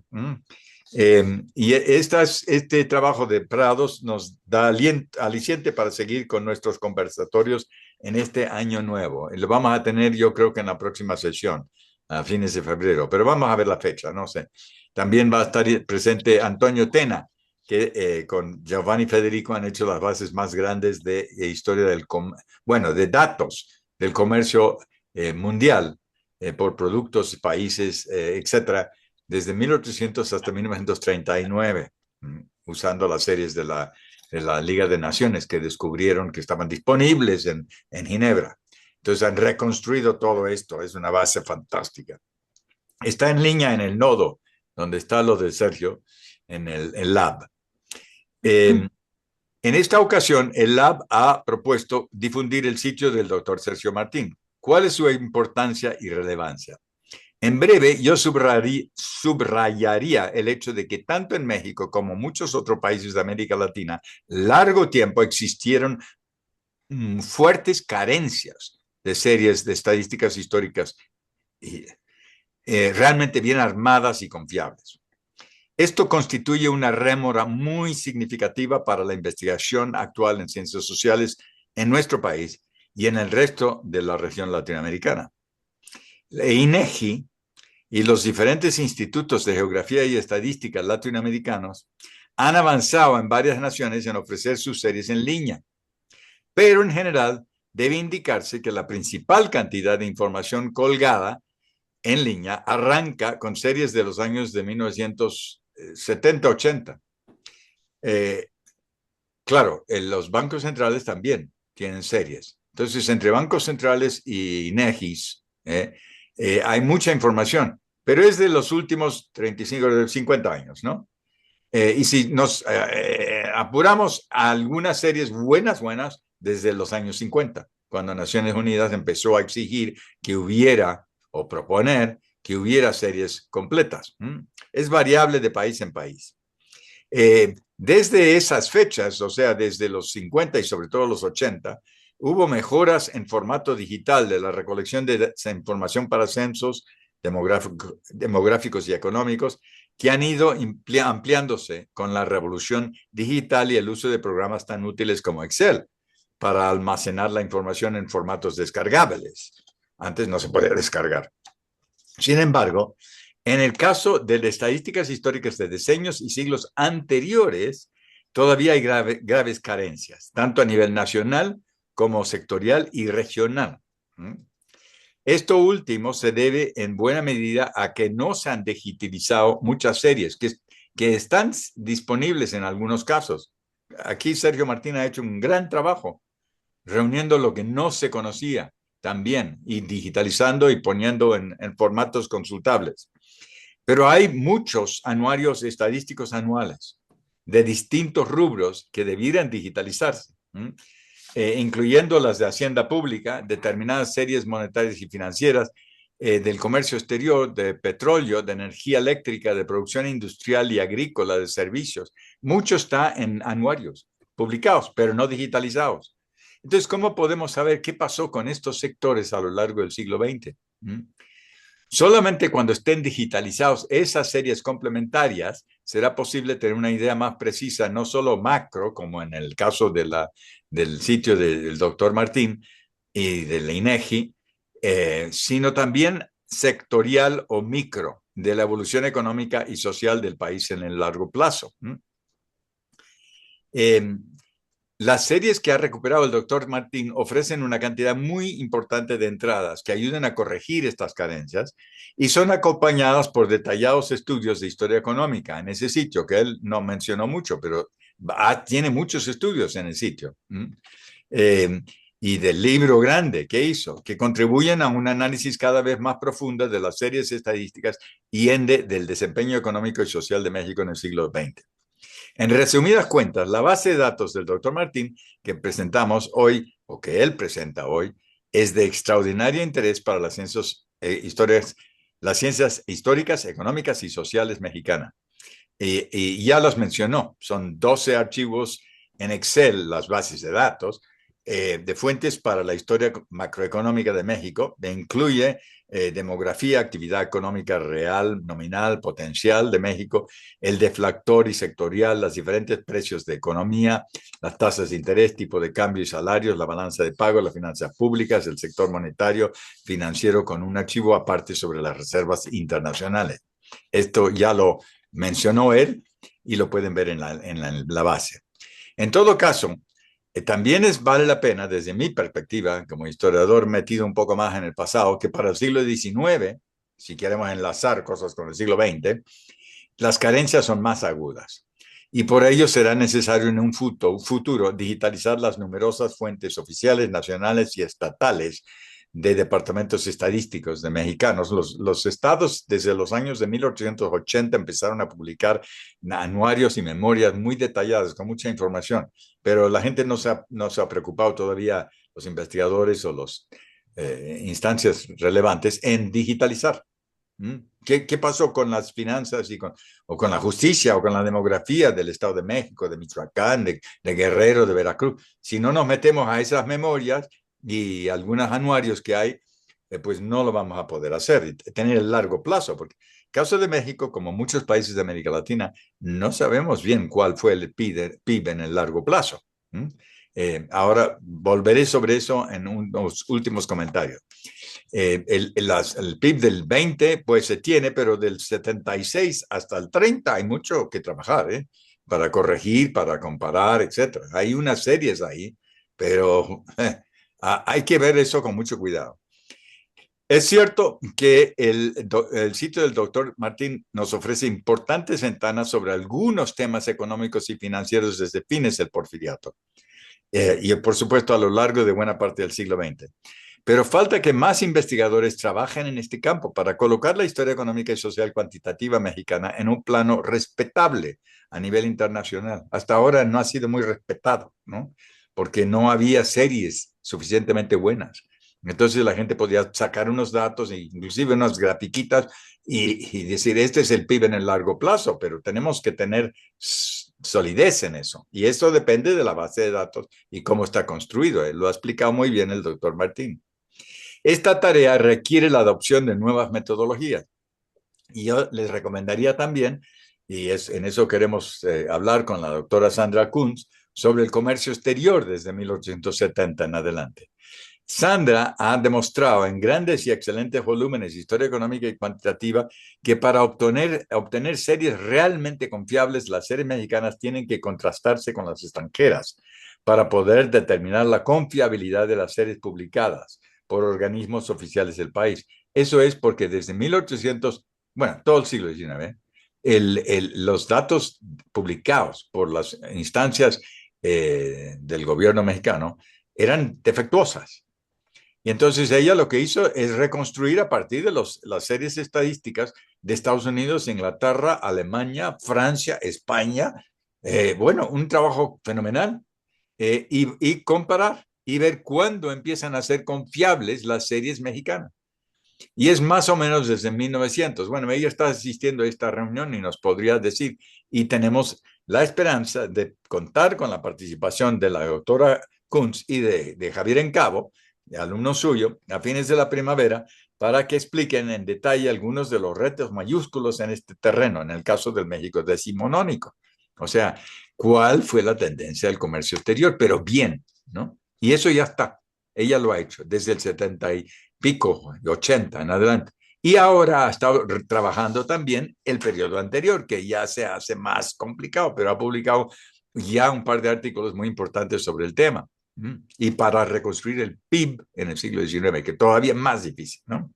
Y este trabajo de Prados nos da aliciente para seguir con nuestros conversatorios en este año nuevo. Y lo vamos a tener, yo creo que en la próxima sesión, a fines de febrero, pero vamos a ver la fecha, no sé. También va a estar presente Antonio Tena, que con Giovanni Federico han hecho las bases más grandes de historia de datos del comercio mundial por productos, países, etcétera, desde 1800 hasta 1939, usando las series de la Liga de Naciones que descubrieron que estaban disponibles en Ginebra. Entonces han reconstruido todo esto, es una base fantástica. Está en línea en el nodo, donde está lo de Sergio, en el lab. En esta ocasión, el lab ha propuesto difundir el sitio del doctor Sergio Martín. ¿Cuál es su importancia y relevancia? En breve, yo subrayaría el hecho de que tanto en México como muchos otros países de América Latina, largo tiempo existieron fuertes carencias de series de estadísticas históricas realmente bien armadas y confiables. Esto constituye una rémora muy significativa para la investigación actual en ciencias sociales en nuestro país y en el resto de la región latinoamericana. La INEGI y los diferentes institutos de geografía y estadística latinoamericanos han avanzado en varias naciones en ofrecer sus series en línea, pero en general debe indicarse que la principal cantidad de información colgada en línea arranca con series de los años de 1970-80. Claro, los bancos centrales también tienen series. Entonces, entre bancos centrales y INEGIs, Hay mucha información, pero es de los últimos 35, 50 años, ¿no? Y si nos apuramos a algunas series buenas, desde los años 50, cuando Naciones Unidas empezó a exigir que hubiera, o proponer, que hubiera series completas. Es variable de país en país. Desde esas fechas, o sea, desde los 50 y sobre todo los 80, hubo mejoras en formato digital de la recolección de esa información para censos demográficos y económicos que han ido ampliándose con la revolución digital y el uso de programas tan útiles como Excel para almacenar la información en formatos descargables. Antes no se podía descargar. Sin embargo, en el caso de las estadísticas históricas de decenios y siglos anteriores, todavía hay graves carencias, tanto a nivel nacional como sectorial y regional. Esto último se debe en buena medida a que no se han digitalizado muchas series que están disponibles en algunos casos. Aquí Sergio Martín ha hecho un gran trabajo reuniendo lo que no se conocía también y digitalizando y poniendo en formatos consultables. Pero hay muchos anuarios estadísticos anuales de distintos rubros que debieran digitalizarse, incluyendo las de Hacienda Pública, determinadas series monetarias y financieras, del comercio exterior, de petróleo, de energía eléctrica, de producción industrial y agrícola, de servicios. Mucho está en anuarios publicados, pero no digitalizados. Entonces, ¿cómo podemos saber qué pasó con estos sectores a lo largo del siglo XX? Solamente cuando estén digitalizados esas series complementarias será posible tener una idea más precisa, no solo macro, como en el caso del sitio del doctor Martín y del INEGI, sino también sectorial o micro de la evolución económica y social del país en el largo plazo. Las series que ha recuperado el doctor Martín ofrecen una cantidad muy importante de entradas que ayudan a corregir estas carencias y son acompañadas por detallados estudios de historia económica en ese sitio, que él no mencionó mucho, pero tiene muchos estudios en el sitio. Y del libro grande que hizo, que contribuyen a un análisis cada vez más profundo de las series estadísticas y del desempeño económico y social de México en el siglo XX. En resumidas cuentas, la base de datos del doctor Martín que presentamos hoy, o que él presenta hoy, es de extraordinario interés para las ciencias históricas, económicas y sociales mexicanas. Y ya los mencionó, son 12 archivos en Excel, las bases de datos, de fuentes para la historia macroeconómica de México, que incluye demografía, actividad económica real, nominal, potencial de México, el deflactor y sectorial, los diferentes precios de economía, las tasas de interés, tipo de cambio y salarios, la balanza de pago, las finanzas públicas, el sector monetario, financiero, con un archivo aparte sobre las reservas internacionales. Esto ya lo mencionó él y lo pueden ver en la base. En todo caso, también vale la pena, desde mi perspectiva, como historiador metido un poco más en el pasado, que para el siglo XIX, si queremos enlazar cosas con el siglo XX, las carencias son más agudas. Y por ello será necesario en un futuro digitalizar las numerosas fuentes oficiales, nacionales y estatales de departamentos estadísticos de mexicanos. Los estados desde los años de 1880 empezaron a publicar anuarios y memorias muy detalladas, con mucha información, pero la gente no se ha preocupado todavía, los investigadores o las instancias relevantes, en digitalizar. ¿Qué pasó con las finanzas o con la justicia o con la demografía del Estado de México, de Michoacán, de Guerrero, de Veracruz? Si no nos metemos a esas memorias y algunos anuarios que hay, pues no lo vamos a poder hacer y tener el largo plazo, porque en el caso de México, como muchos países de América Latina, no sabemos bien cuál fue el PIB en el largo plazo. Ahora volveré sobre eso en unos últimos comentarios. El PIB del 20 pues se tiene, pero del 76 hasta el 30 hay mucho que trabajar, para corregir, para comparar, etc. Hay unas series ahí, pero hay que ver eso con mucho cuidado. Es cierto que el sitio del doctor Martín nos ofrece importantes ventanas sobre algunos temas económicos y financieros desde fines del Porfiriato y por supuesto a lo largo de buena parte del siglo XX. Pero falta que más investigadores trabajen en este campo para colocar la historia económica y social cuantitativa mexicana en un plano respetable a nivel internacional. Hasta ahora no ha sido muy respetado, ¿no? Porque no había series suficientemente buenas. Entonces la gente podía sacar unos datos, inclusive unas grafiquitas, y decir, este es el PIB en el largo plazo, pero tenemos que tener solidez en eso. Y eso depende de la base de datos y cómo está construido. Lo ha explicado muy bien el doctor Martín. Esta tarea requiere la adopción de nuevas metodologías. Y yo les recomendaría también, y en eso queremos hablar con la doctora Sandra Kunz, sobre el comercio exterior desde 1870 en adelante. Sandra ha demostrado en grandes y excelentes volúmenes de historia económica y cuantitativa que para obtener series realmente confiables, las series mexicanas tienen que contrastarse con las extranjeras para poder determinar la confiabilidad de las series publicadas por organismos oficiales del país. Eso es porque desde 1800, bueno, todo el siglo XIX, los datos publicados por las instancias del gobierno mexicano eran defectuosas. Y entonces ella lo que hizo es reconstruir a partir de las series estadísticas de Estados Unidos, Inglaterra, Alemania, Francia, España. Bueno, un trabajo fenomenal. Y comparar y ver cuándo empiezan a ser confiables las series mexicanas. Y es más o menos desde 1900. Bueno, ella está asistiendo a esta reunión y nos podría decir, y tenemos la esperanza de contar con la participación de la doctora Kunz y de Javier Encabo, alumno suyo, a fines de la primavera, para que expliquen en detalle algunos de los retos mayúsculos en este terreno, en el caso del México decimonónico. O sea, ¿cuál fue la tendencia del comercio exterior? Pero bien, ¿no? Y eso ya está. Ella lo ha hecho desde el 70 y pico, 80 en adelante. Y ahora ha estado trabajando también el periodo anterior, que ya se hace más complicado, pero ha publicado ya un par de artículos muy importantes sobre el tema. Y para reconstruir el PIB en el siglo XIX, que todavía es más difícil, ¿no?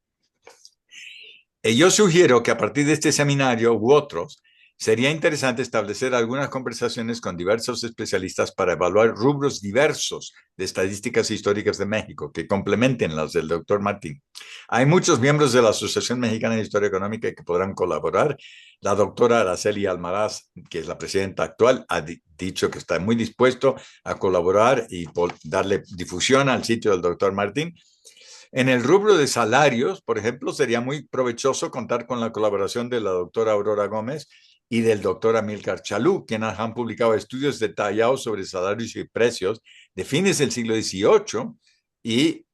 Yo sugiero que a partir de este seminario u otros, sería interesante establecer algunas conversaciones con diversos especialistas para evaluar rubros diversos de estadísticas históricas de México que complementen las del doctor Martín. Hay muchos miembros de la Asociación Mexicana de Historia Económica que podrán colaborar. La doctora Araceli Almaraz, que es la presidenta actual, ha dicho que está muy dispuesto a colaborar y darle difusión al sitio del doctor Martín. En el rubro de salarios, por ejemplo, sería muy provechoso contar con la colaboración de la doctora Aurora Gómez y del doctor Amílcar Chalú, quienes han publicado estudios detallados sobre salarios y precios de fines del siglo XVIII y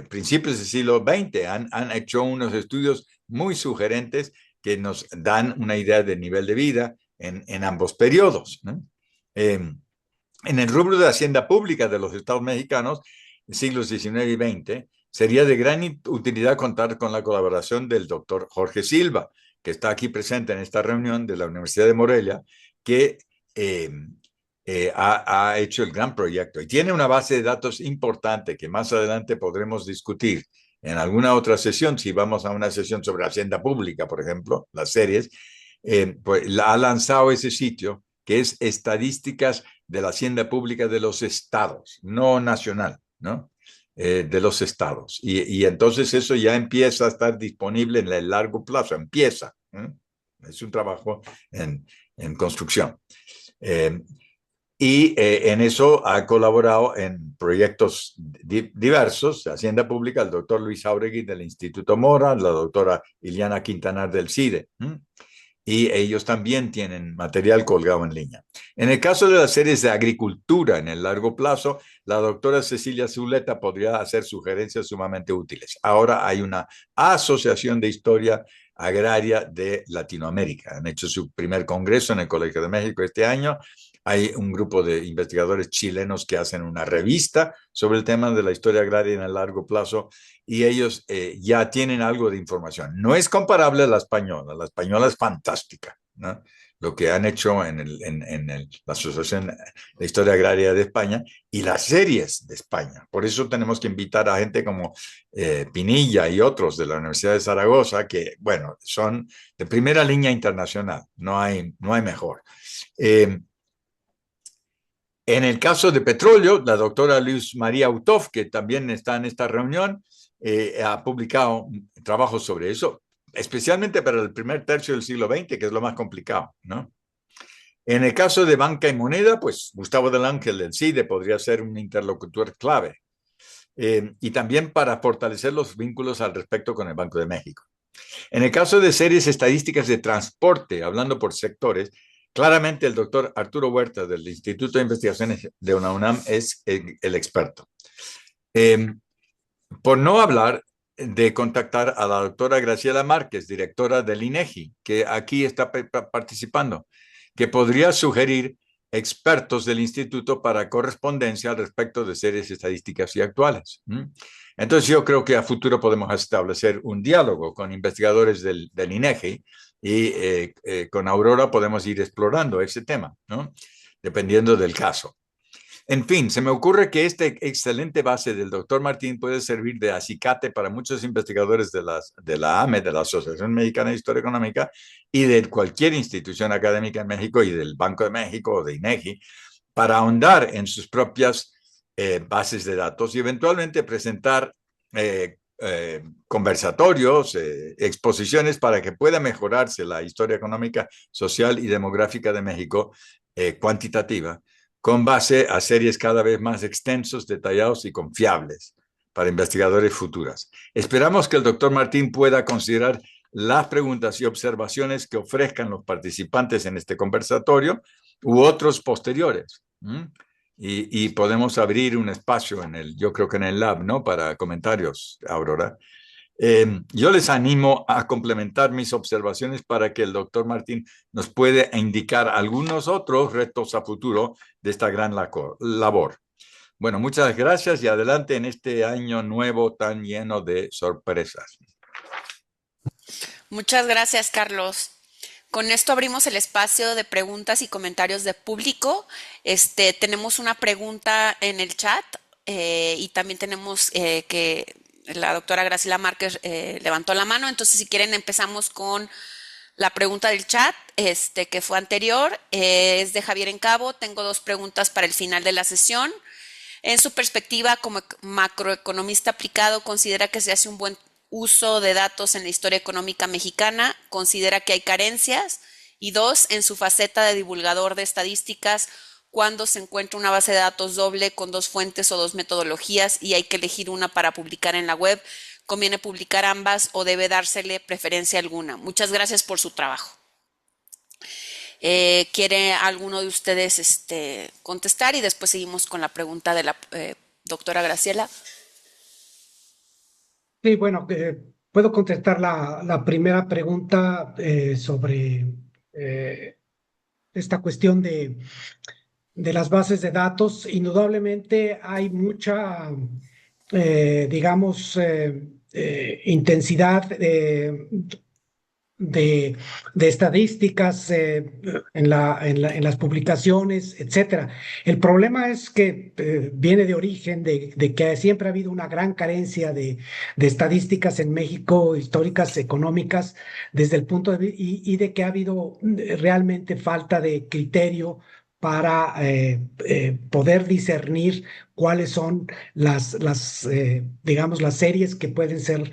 principios del siglo XX. Han hecho unos estudios muy sugerentes que nos dan una idea del nivel de vida en ambos periodos, ¿no? En el rubro de hacienda pública de los estados mexicanos, siglos XIX y XX, sería de gran utilidad contar con la colaboración del doctor Jorge Silva, que está aquí presente en esta reunión de la Universidad de Morelia, que ha hecho el gran proyecto y tiene una base de datos importante que más adelante podremos discutir en alguna otra sesión, si vamos a una sesión sobre hacienda pública, por ejemplo, las series, pues ha lanzado ese sitio que es estadísticas de la hacienda pública de los estados, no nacional, ¿no? De los estados. Y entonces eso ya empieza a estar disponible en el largo plazo, empieza. Es un trabajo en construcción. En eso ha colaborado en proyectos diversos, de Hacienda Pública, el doctor Luis Jauregui del Instituto Mora, la doctora Iliana Quintanar del CIDE. Y ellos también tienen material colgado en línea. En el caso de las series de agricultura en el largo plazo, la doctora Cecilia Zuleta podría hacer sugerencias sumamente útiles. Ahora hay una asociación de historia agraria de Latinoamérica. Han hecho su primer congreso en el Colegio de México este año. Hay un grupo de investigadores chilenos que hacen una revista sobre el tema de la historia agraria en el largo plazo y ellos ya tienen algo de información. No es comparable a la española es fantástica, ¿no? Lo que han hecho en la Asociación de Historia Agraria de España y las series de España. Por eso tenemos que invitar a gente como Pinilla y otros de la Universidad de Zaragoza, que, bueno, son de primera línea internacional, no hay mejor. En el caso de petróleo, la doctora Luz María Utov, que también está en esta reunión, ha publicado trabajos sobre eso, especialmente para el primer tercio del siglo XX, que es lo más complicado, ¿no? En el caso de banca y moneda, pues Gustavo del Ángel del CIDE podría ser un interlocutor clave. Y también para fortalecer los vínculos al respecto con el Banco de México. En el caso de series estadísticas de transporte, hablando por sectores, claramente el doctor Arturo Huerta del Instituto de Investigaciones de la UNAM es el experto. Por no hablar de contactar a la doctora Graciela Márquez, directora del INEGI, que aquí está participando, que podría sugerir expertos del instituto para correspondencia al respecto de series estadísticas y actuales. Entonces yo creo que a futuro podemos establecer un diálogo con investigadores del INEGI y con Aurora podemos ir explorando ese tema, ¿no? Dependiendo del caso. En fin, se me ocurre que esta excelente base del doctor Martín puede servir de acicate para muchos investigadores de la AME, de la Asociación Mexicana de Historia Económica, y de cualquier institución académica en México y del Banco de México o de INEGI, para ahondar en sus propias bases de datos y eventualmente presentar conversatorios, exposiciones para que pueda mejorarse la historia económica, social y demográfica de México cuantitativa, con base a series cada vez más extensos, detallados y confiables para investigadores futuras. Esperamos que el doctor Martín pueda considerar las preguntas y observaciones que ofrezcan los participantes en este conversatorio u otros posteriores. Y podemos abrir un espacio yo creo que en el lab, ¿no? Para comentarios, Aurora. Yo les animo a complementar mis observaciones para que el doctor Martín nos pueda indicar algunos otros retos a futuro de esta gran labor. Bueno, muchas gracias y adelante en este año nuevo tan lleno de sorpresas. Muchas gracias, Carlos. Con esto abrimos el espacio de preguntas y comentarios de público. Tenemos una pregunta en el chat y también tenemos que la doctora Graciela Márquez levantó la mano. Entonces, si quieren, empezamos con la pregunta del chat, que fue anterior. Es de Javier Encabo. Tengo 2 preguntas para el final de la sesión. En su perspectiva, como macroeconomista aplicado, ¿considera que se hace un buen uso de datos en la historia económica mexicana? ¿Considera que hay carencias? Y 2, en su faceta de divulgador de estadísticas, cuando se encuentra una base de datos doble con 2 fuentes o 2 metodologías y hay que elegir una para publicar en la web, ¿conviene publicar ambas o debe dársele preferencia alguna? Muchas gracias por su trabajo. ¿Quiere alguno de ustedes contestar? Y después seguimos con la pregunta de la doctora Graciela. Sí, bueno, puedo contestar la primera pregunta sobre esta cuestión de las bases de datos. Indudablemente hay mucha, digamos, intensidad de estadísticas en las publicaciones, etcétera. El problema es que viene de origen de que siempre ha habido una gran carencia de estadísticas en México, históricas, económicas, desde el punto de y de que ha habido realmente falta de criterio para poder discernir cuáles son digamos, las series que pueden ser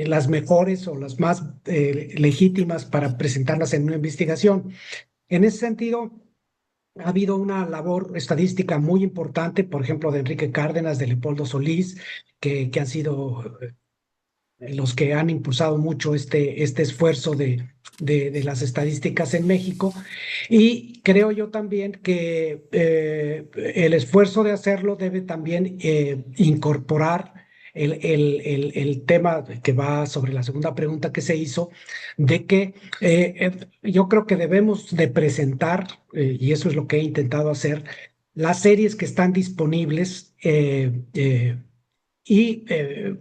las mejores o las más legítimas para presentarlas en una investigación. En ese sentido, ha habido una labor estadística muy importante, por ejemplo, de Enrique Cárdenas, de Leopoldo Solís, que han sido los que han impulsado mucho este esfuerzo de las estadísticas en México. Y creo yo también que el esfuerzo de hacerlo debe también incorporar el tema que va sobre la segunda pregunta que se hizo, de que yo creo que debemos de presentar, y eso es lo que he intentado hacer, las series que están disponibles y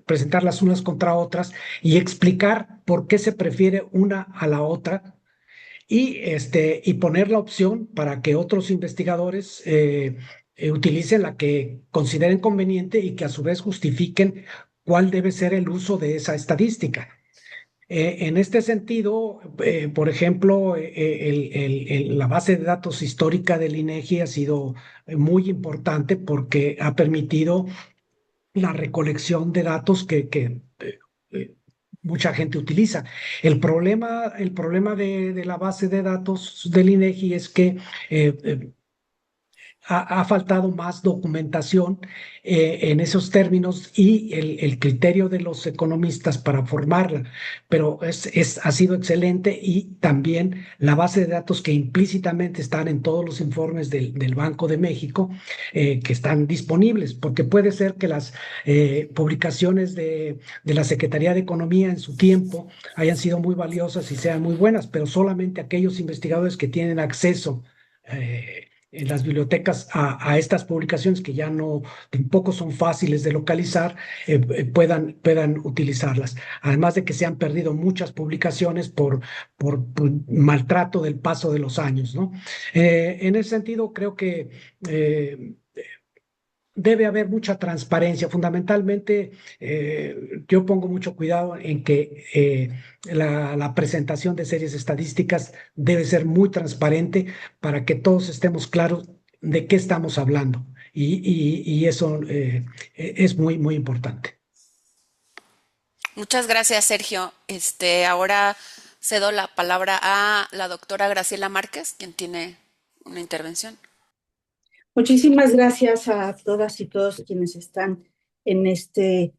presentarlas unas contra otras y explicar por qué se prefiere una a la otra y poner la opción para que otros investigadores utilicen la que consideren conveniente y que a su vez justifiquen cuál debe ser el uso de esa estadística. En este sentido, por ejemplo, la base de datos histórica del INEGI ha sido muy importante porque ha permitido la recolección de datos que mucha gente utiliza. El problema de la base de datos del INEGI es que ha faltado más documentación en esos términos y el criterio de los economistas para formarla, pero ha sido excelente, y también la base de datos que implícitamente están en todos los informes del Banco de México, que están disponibles, porque puede ser que las publicaciones de la Secretaría de Economía en su tiempo hayan sido muy valiosas y sean muy buenas, pero solamente aquellos investigadores que tienen acceso en las bibliotecas a estas publicaciones, que ya no, tampoco son fáciles de localizar, puedan utilizarlas. Además de que se han perdido muchas publicaciones por maltrato del paso de los años, ¿no? En ese sentido, creo que debe haber mucha transparencia. Fundamentalmente, yo pongo mucho cuidado en que la presentación de series estadísticas debe ser muy transparente para que todos estemos claros de qué estamos hablando. Y eso es muy, muy importante. Muchas gracias, Sergio. Ahora cedo la palabra a la doctora Graciela Márquez, quien tiene una intervención. Muchísimas gracias a todas y todos quienes están en este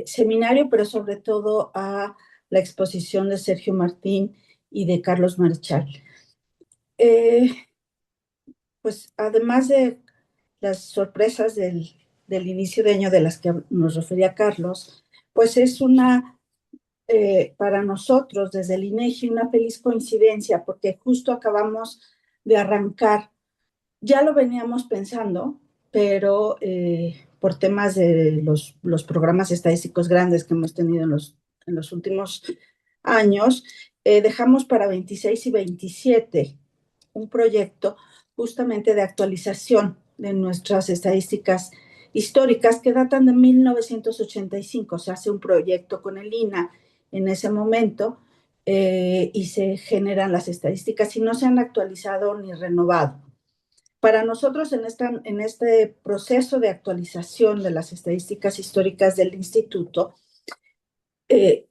seminario, pero sobre todo a la exposición de Sergio Martín y de Carlos Marichal. Pues además de las sorpresas del inicio de año de las que nos refería Carlos, pues es para nosotros desde el INEGI una feliz coincidencia, porque justo acabamos de arrancar. Ya lo veníamos pensando, pero por temas de los programas estadísticos grandes que hemos tenido en los últimos años, dejamos para 26 y 27 un proyecto justamente de actualización de nuestras estadísticas históricas que datan de 1985. Se hace un proyecto con el INA en ese momento y se generan las estadísticas y no se han actualizado ni renovado. Para nosotros, en este proceso de actualización de las estadísticas históricas del instituto,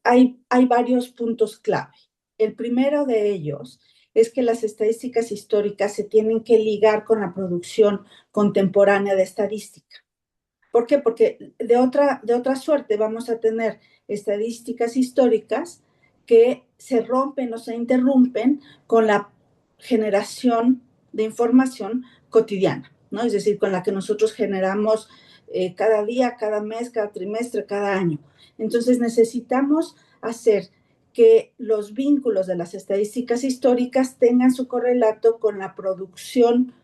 hay varios puntos clave. El primero de ellos es que las estadísticas históricas se tienen que ligar con la producción contemporánea de estadística. ¿Por qué? Porque de otra suerte vamos a tener estadísticas históricas que se rompen o se interrumpen con la generación de información cotidiana, ¿no? Es decir, con la que nosotros generamos cada día, cada mes, cada trimestre, cada año. Entonces necesitamos hacer que los vínculos de las estadísticas históricas tengan su correlato con la producción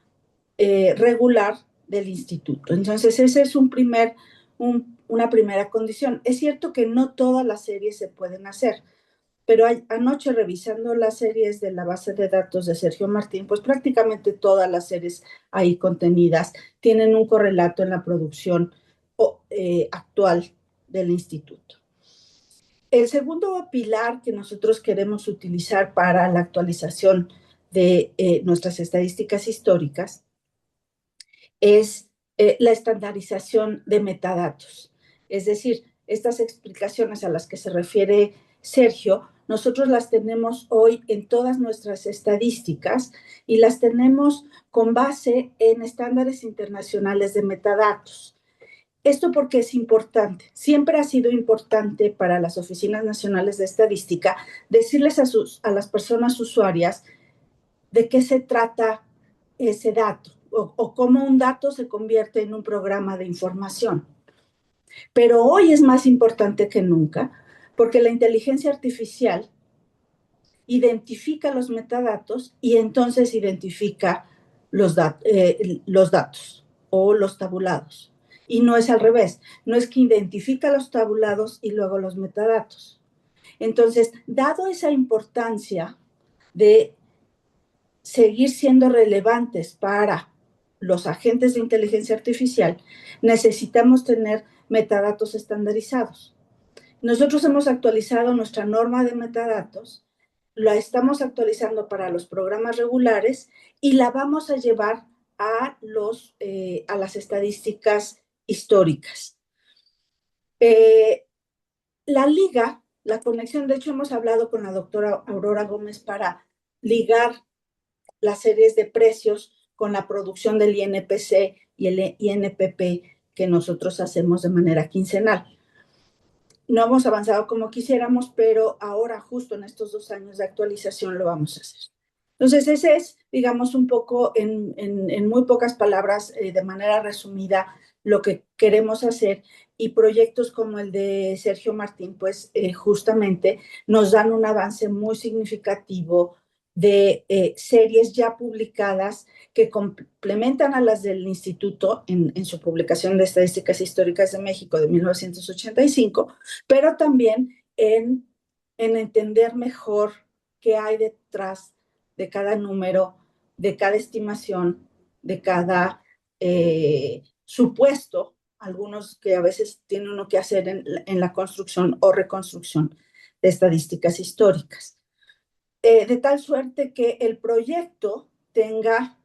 regular del instituto. Entonces, esa es una primera condición. Es cierto que no todas las series se pueden hacer, pero anoche revisando las series de la base de datos de Sergio Martín, pues prácticamente todas las series ahí contenidas tienen un correlato en la producción actual del instituto. El segundo pilar que nosotros queremos utilizar para la actualización de nuestras estadísticas históricas es la estandarización de metadatos. Es decir, estas explicaciones a las que se refiere Sergio, nosotros las tenemos hoy en todas nuestras estadísticas y las tenemos con base en estándares internacionales de metadatos. Esto porque es importante. Siempre ha sido importante para las oficinas nacionales de estadística decirles a las personas usuarias de qué se trata ese dato o cómo un dato se convierte en un programa de información. Pero hoy es más importante que nunca porque la inteligencia artificial identifica los metadatos y entonces identifica los datos o los tabulados. Y no es al revés, no es que identifica los tabulados y luego los metadatos. Entonces, dado esa importancia de seguir siendo relevantes para los agentes de inteligencia artificial, necesitamos tener metadatos estandarizados. Nosotros hemos actualizado nuestra norma de metadatos, la estamos actualizando para los programas regulares y la vamos a llevar a las estadísticas históricas. La liga, la conexión, de hecho hemos hablado con la doctora Aurora Gómez para ligar las series de precios con la producción del INPC y el INPP que nosotros hacemos de manera quincenal. No hemos avanzado como quisiéramos, pero ahora justo en estos 2 años de actualización lo vamos a hacer. Entonces ese es, digamos, un poco en muy pocas palabras, de manera resumida, lo que queremos hacer, y proyectos como el de Sergio Martín, pues justamente nos dan un avance muy significativo de series ya publicadas que complementan a las del Instituto en su publicación de Estadísticas Históricas de México de 1985, pero también en entender mejor qué hay detrás de cada número, de cada estimación, de cada supuesto, algunos que a veces tiene uno que hacer en la construcción o reconstrucción de estadísticas históricas. De tal suerte que el proyecto tenga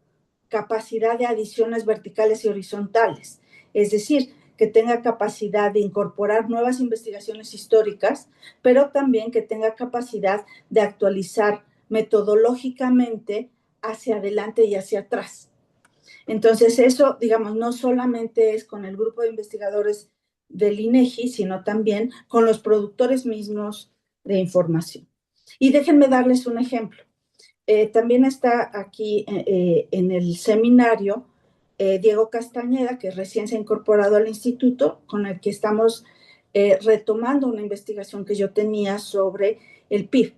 capacidad de adiciones verticales y horizontales, es decir, que tenga capacidad de incorporar nuevas investigaciones históricas, pero también que tenga capacidad de actualizar metodológicamente hacia adelante y hacia atrás. Entonces eso, digamos, no solamente es con el grupo de investigadores del INEGI, sino también con los productores mismos de información. Y déjenme darles un ejemplo. También está aquí en el seminario Diego Castañeda, que recién se ha incorporado al instituto, con el que estamos retomando una investigación que yo tenía sobre el PIB.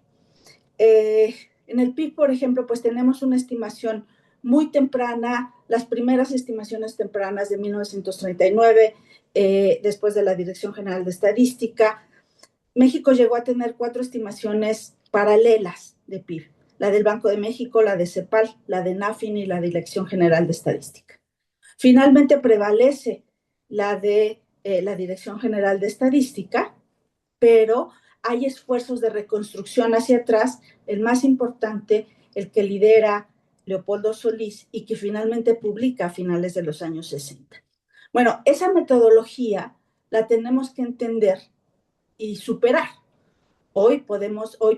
En el PIB, por ejemplo, pues tenemos una estimación muy temprana, las primeras estimaciones tempranas de 1939, después de la Dirección General de Estadística. México llegó a tener 4 estimaciones paralelas de PIB: la del Banco de México, la de CEPAL, la de NAFIN y la Dirección General de Estadística. Finalmente prevalece la de la Dirección General de Estadística, pero hay esfuerzos de reconstrucción hacia atrás, el más importante, el que lidera Leopoldo Solís y que finalmente publica a finales de los años 60. Bueno, esa metodología la tenemos que entender y superar. Hoy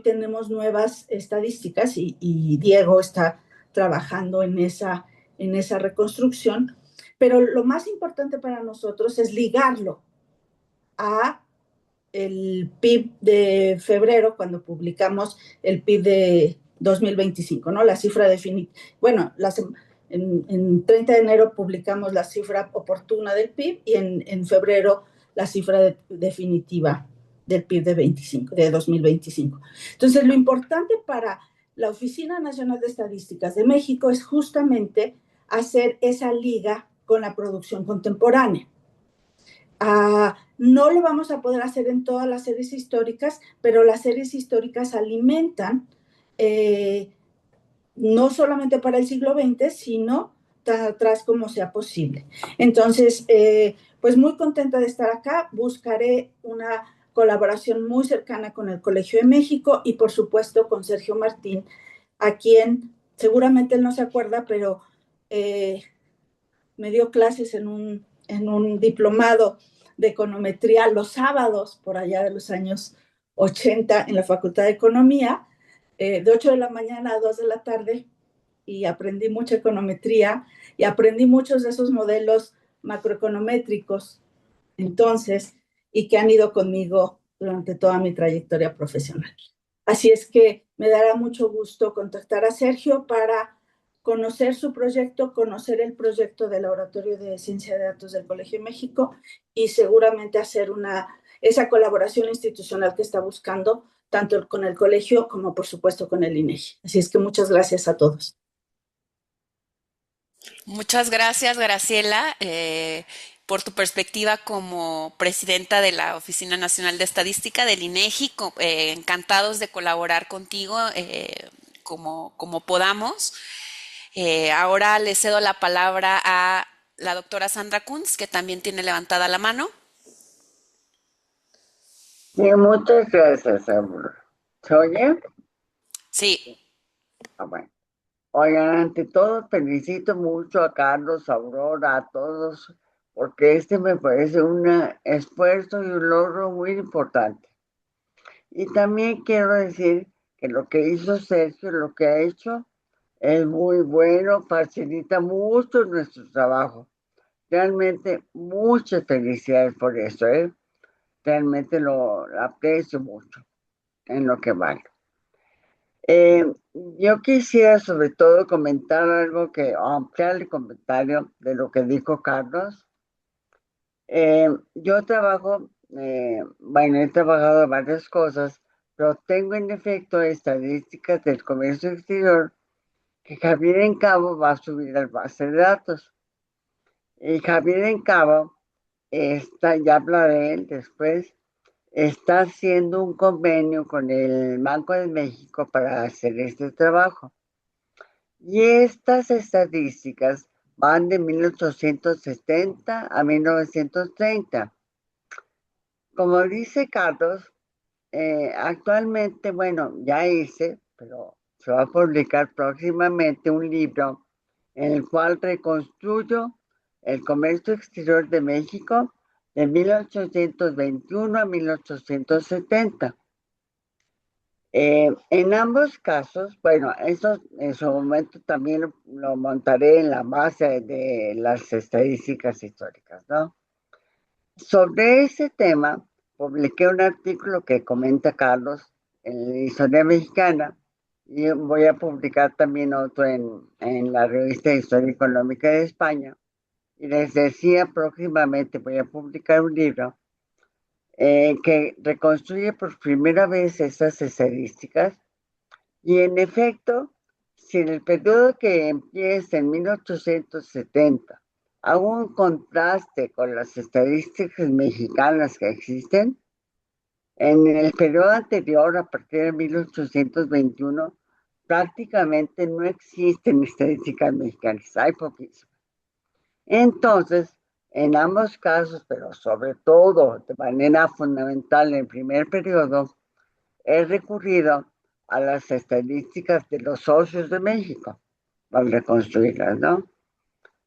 tenemos nuevas estadísticas y Diego está trabajando en esa reconstrucción, pero lo más importante para nosotros es ligarlo a el PIB de febrero, cuando publicamos el PIB de 2025, ¿no? La cifra definitiva. Bueno, en 30 de enero publicamos la cifra oportuna del PIB y en febrero la cifra definitiva del PIB de 2025. Entonces, lo importante para la Oficina Nacional de Estadísticas de México es justamente hacer esa liga con la producción contemporánea. No lo vamos a poder hacer en todas las series históricas, pero las series históricas alimentan no solamente para el siglo XX, sino tan atrás como sea posible. Entonces, pues muy contenta de estar acá. Buscaré una colaboración muy cercana con el Colegio de México y, por supuesto, con Sergio Martín, a quien seguramente él no se acuerda, pero me dio clases en un diplomado de econometría los sábados, por allá de los años 80, en la Facultad de Economía, de 8 de la mañana a 2 de la tarde, y aprendí mucha econometría y aprendí muchos de esos modelos macroeconométricos, entonces, y que han ido conmigo durante toda mi trayectoria profesional. Así es que me dará mucho gusto contactar a Sergio para conocer su proyecto, conocer el proyecto del Laboratorio de Ciencia de Datos del Colegio de México y seguramente hacer esa colaboración institucional que está buscando, tanto con el colegio como, por supuesto, con el INEGI. Así es que muchas gracias a todos. Muchas gracias, Graciela, por tu perspectiva como presidenta de la Oficina Nacional de Estadística del INEGI. Encantados de colaborar contigo como podamos. Ahora le cedo la palabra a la doctora Sandra Kunz, que también tiene levantada la mano. Sí, muchas gracias, Aurora. ¿Se oye? Sí. Bueno. Oigan, ante todo felicito mucho a Carlos, a Aurora, a todos porque este me parece un esfuerzo y un logro muy importante. Y también quiero decir que lo que hizo Sergio, lo que ha hecho, es muy bueno, facilita mucho nuestro trabajo. Realmente muchas felicidades por eso, ¿eh? Realmente lo aprecio mucho en lo que vale. Yo quisiera sobre todo comentar algo ampliar el comentario de lo que dijo Carlos. Yo trabajo, bueno, he trabajado en varias cosas, pero tengo en efecto estadísticas del comercio exterior que Javier Encabo va a subir al base de datos. Y Javier Encabo está, ya hablaré de él después, está haciendo un convenio con el Banco de México para hacer este trabajo. Y estas estadísticas van de 1870 a 1930. Como dice Carlos, actualmente, bueno, ya hice, pero se va a publicar próximamente un libro en el cual reconstruyo el comercio exterior de México de 1821 a 1870. En ambos casos, bueno, eso en su momento también lo montaré en la base de las estadísticas históricas, ¿no? Sobre ese tema, publiqué un artículo que comenta Carlos en la Historia Mexicana y voy a publicar también otro en la revista de Historia Económica de España. Y les decía, próximamente voy a publicar un libro que reconstruye por primera vez esas estadísticas. Y en efecto, si en el periodo que empieza en 1870 hago un contraste con las estadísticas mexicanas que existen, en el periodo anterior, a partir de 1821, prácticamente no existen estadísticas mexicanas, hay poquísimas. Entonces, en ambos casos, pero sobre todo de manera fundamental en el primer periodo, he recurrido a las estadísticas de los socios de México para reconstruirlas, ¿no?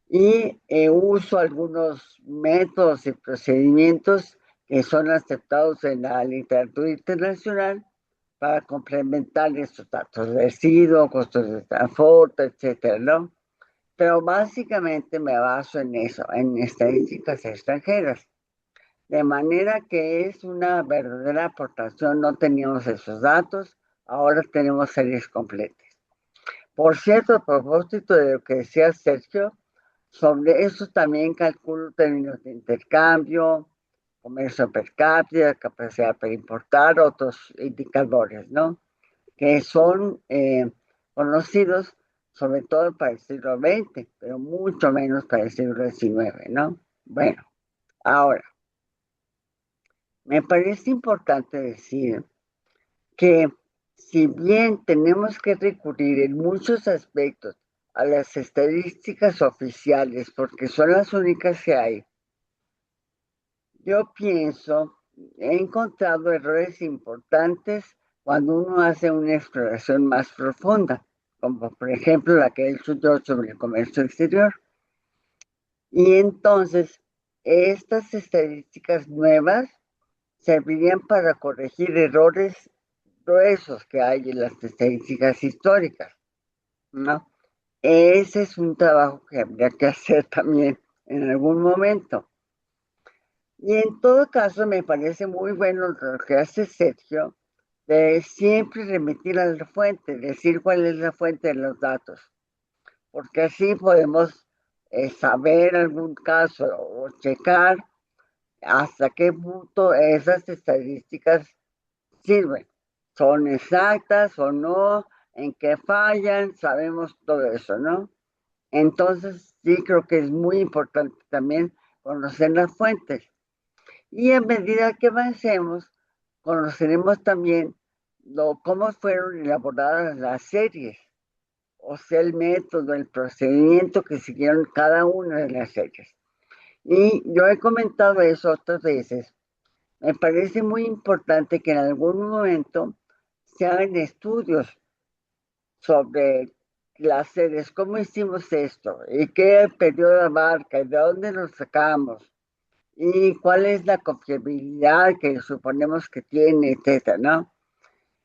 Y uso algunos métodos y procedimientos que son aceptados en la literatura internacional para complementar estos datos, residuos, costos de transporte, etcétera, ¿no? Pero básicamente me baso en eso, en estadísticas extranjeras. De manera que es una verdadera aportación, no teníamos esos datos, ahora tenemos series completas. Por cierto, a propósito de lo que decía Sergio, sobre eso también calculo términos de intercambio, comercio per cápita, capacidad para importar, otros indicadores, ¿no? Que son conocidos sobre todo para el siglo XX, pero mucho menos para el siglo XIX, ¿no? Bueno, ahora, me parece importante decir que si bien tenemos que recurrir en muchos aspectos a las estadísticas oficiales, porque son las únicas que hay, yo pienso, he encontrado errores importantes cuando uno hace una exploración más profunda, como por ejemplo la que he hecho yo sobre el comercio exterior. Y entonces, estas estadísticas nuevas servirían para corregir errores gruesos que hay en las estadísticas históricas, ¿no? Ese es un trabajo que habría que hacer también en algún momento. Y en todo caso, me parece muy bueno lo que hace Sergio, de siempre remitir a la fuente, decir cuál es la fuente de los datos, porque así podemos saber algún caso o checar hasta qué punto esas estadísticas sirven. ¿Son exactas o no? ¿En qué fallan? Sabemos todo eso, ¿no? Entonces, sí creo que es muy importante también conocer las fuentes. Y a medida que avancemos, conoceremos también cómo fueron elaboradas las series, o sea, el método, el procedimiento que siguieron cada una de las series. Y yo he comentado eso otras veces. Me parece muy importante que en algún momento se hagan estudios sobre las series, cómo hicimos esto, y qué periodo abarca, y de dónde lo sacamos, y cuál es la confiabilidad que suponemos que tiene, etcétera, ¿no?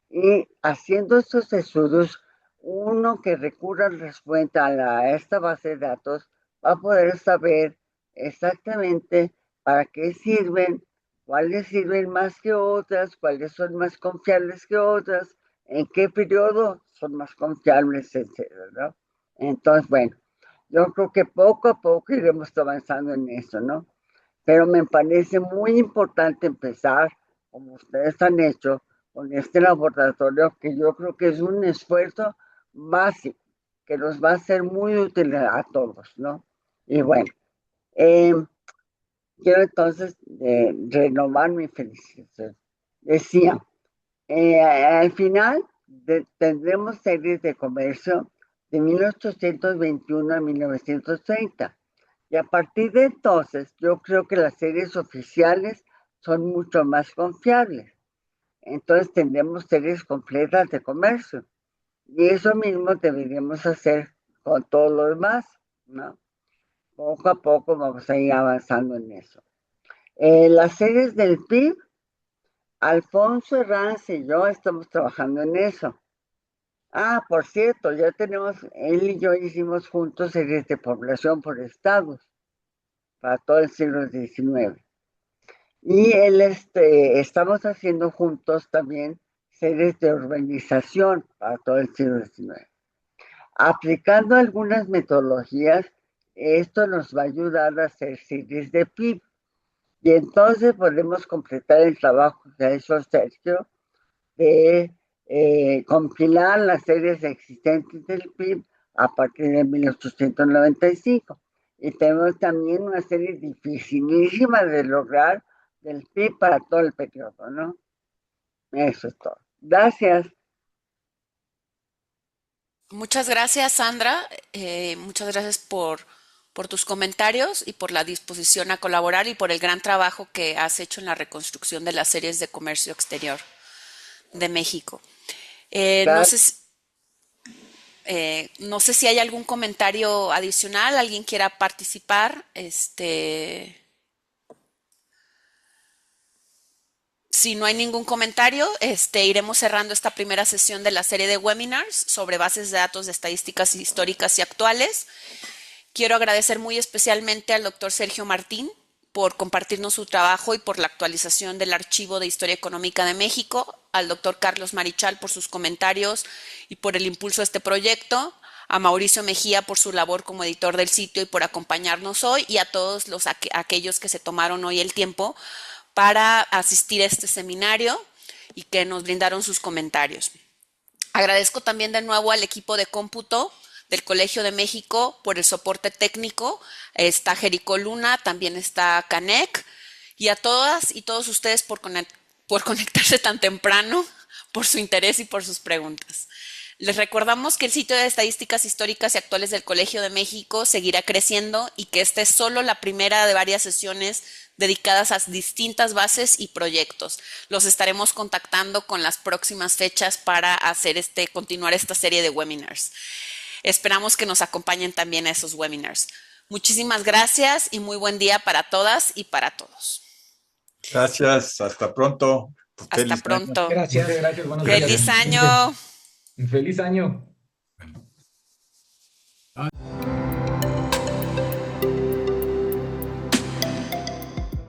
Y haciendo estos estudios, uno que recurra a esta base de datos va a poder saber exactamente para qué sirven, cuáles sirven más que otras, cuáles son más confiables que otras, en qué periodo son más confiables, etcétera, ¿no? Entonces, bueno, yo creo que poco a poco iremos avanzando en eso, ¿no? Pero me parece muy importante empezar, como ustedes han hecho, con este laboratorio, que yo creo que es un esfuerzo básico, que nos va a ser muy útil a todos, ¿no? Y bueno, eh, quiero entonces renovar mi felicitación. Decía, al final tendremos series de comercio de 1821 a 1930. Y a partir de entonces, yo creo que las series oficiales son mucho más confiables. Entonces tendremos series completas de comercio. Y eso mismo deberíamos hacer con todo lo demás, ¿no? Poco a poco vamos a ir avanzando en eso. Las series del PIB, Alfonso Herranz y yo estamos trabajando en eso. Ah, por cierto, ya tenemos, él y yo hicimos juntos series de población por estados para todo el siglo XIX. Y estamos haciendo juntos también series de urbanización para todo el siglo XIX. Aplicando algunas metodologías, esto nos va a ayudar a hacer series de PIB. Y entonces podemos completar el trabajo que ha hecho Sergio de compilar las series existentes del PIB a partir de 1895. Y tenemos también una serie dificilísima de lograr del PIB para todo el periodo, ¿no? Eso es todo. Gracias. Muchas gracias, Sandra. Muchas gracias por tus comentarios y por la disposición a colaborar y por el gran trabajo que has hecho en la reconstrucción de las series de comercio exterior de México. No sé, no sé si hay algún comentario adicional, alguien quiera participar. Si no hay ningún comentario, iremos cerrando esta primera sesión de la serie de webinars sobre bases de datos de estadísticas históricas y actuales. Quiero agradecer muy especialmente al doctor Sergio Martín por compartirnos su trabajo y por la actualización del Archivo de Historia Económica de México, al doctor Carlos Marichal por sus comentarios y por el impulso a este proyecto, a Mauricio Mejía por su labor como editor del sitio y por acompañarnos hoy, y a todos aquellos que se tomaron hoy el tiempo para asistir a este seminario y que nos brindaron sus comentarios. Agradezco también de nuevo al equipo de cómputo del Colegio de México por el soporte técnico. Está Jerico Luna, también está Canek, y a todas y todos ustedes por conectarse tan temprano, por su interés y por sus preguntas. Les recordamos que el sitio de estadísticas históricas y actuales del Colegio de México seguirá creciendo y que esta es solo la primera de varias sesiones dedicadas a distintas bases y proyectos. Los estaremos contactando con las próximas fechas para continuar esta serie de webinars. Esperamos que nos acompañen también a esos webinars. Muchísimas gracias y muy buen día para todas y para todos. Gracias, hasta pronto. Hasta pronto. Gracias. Gracias, buenos días. Feliz año. Feliz año.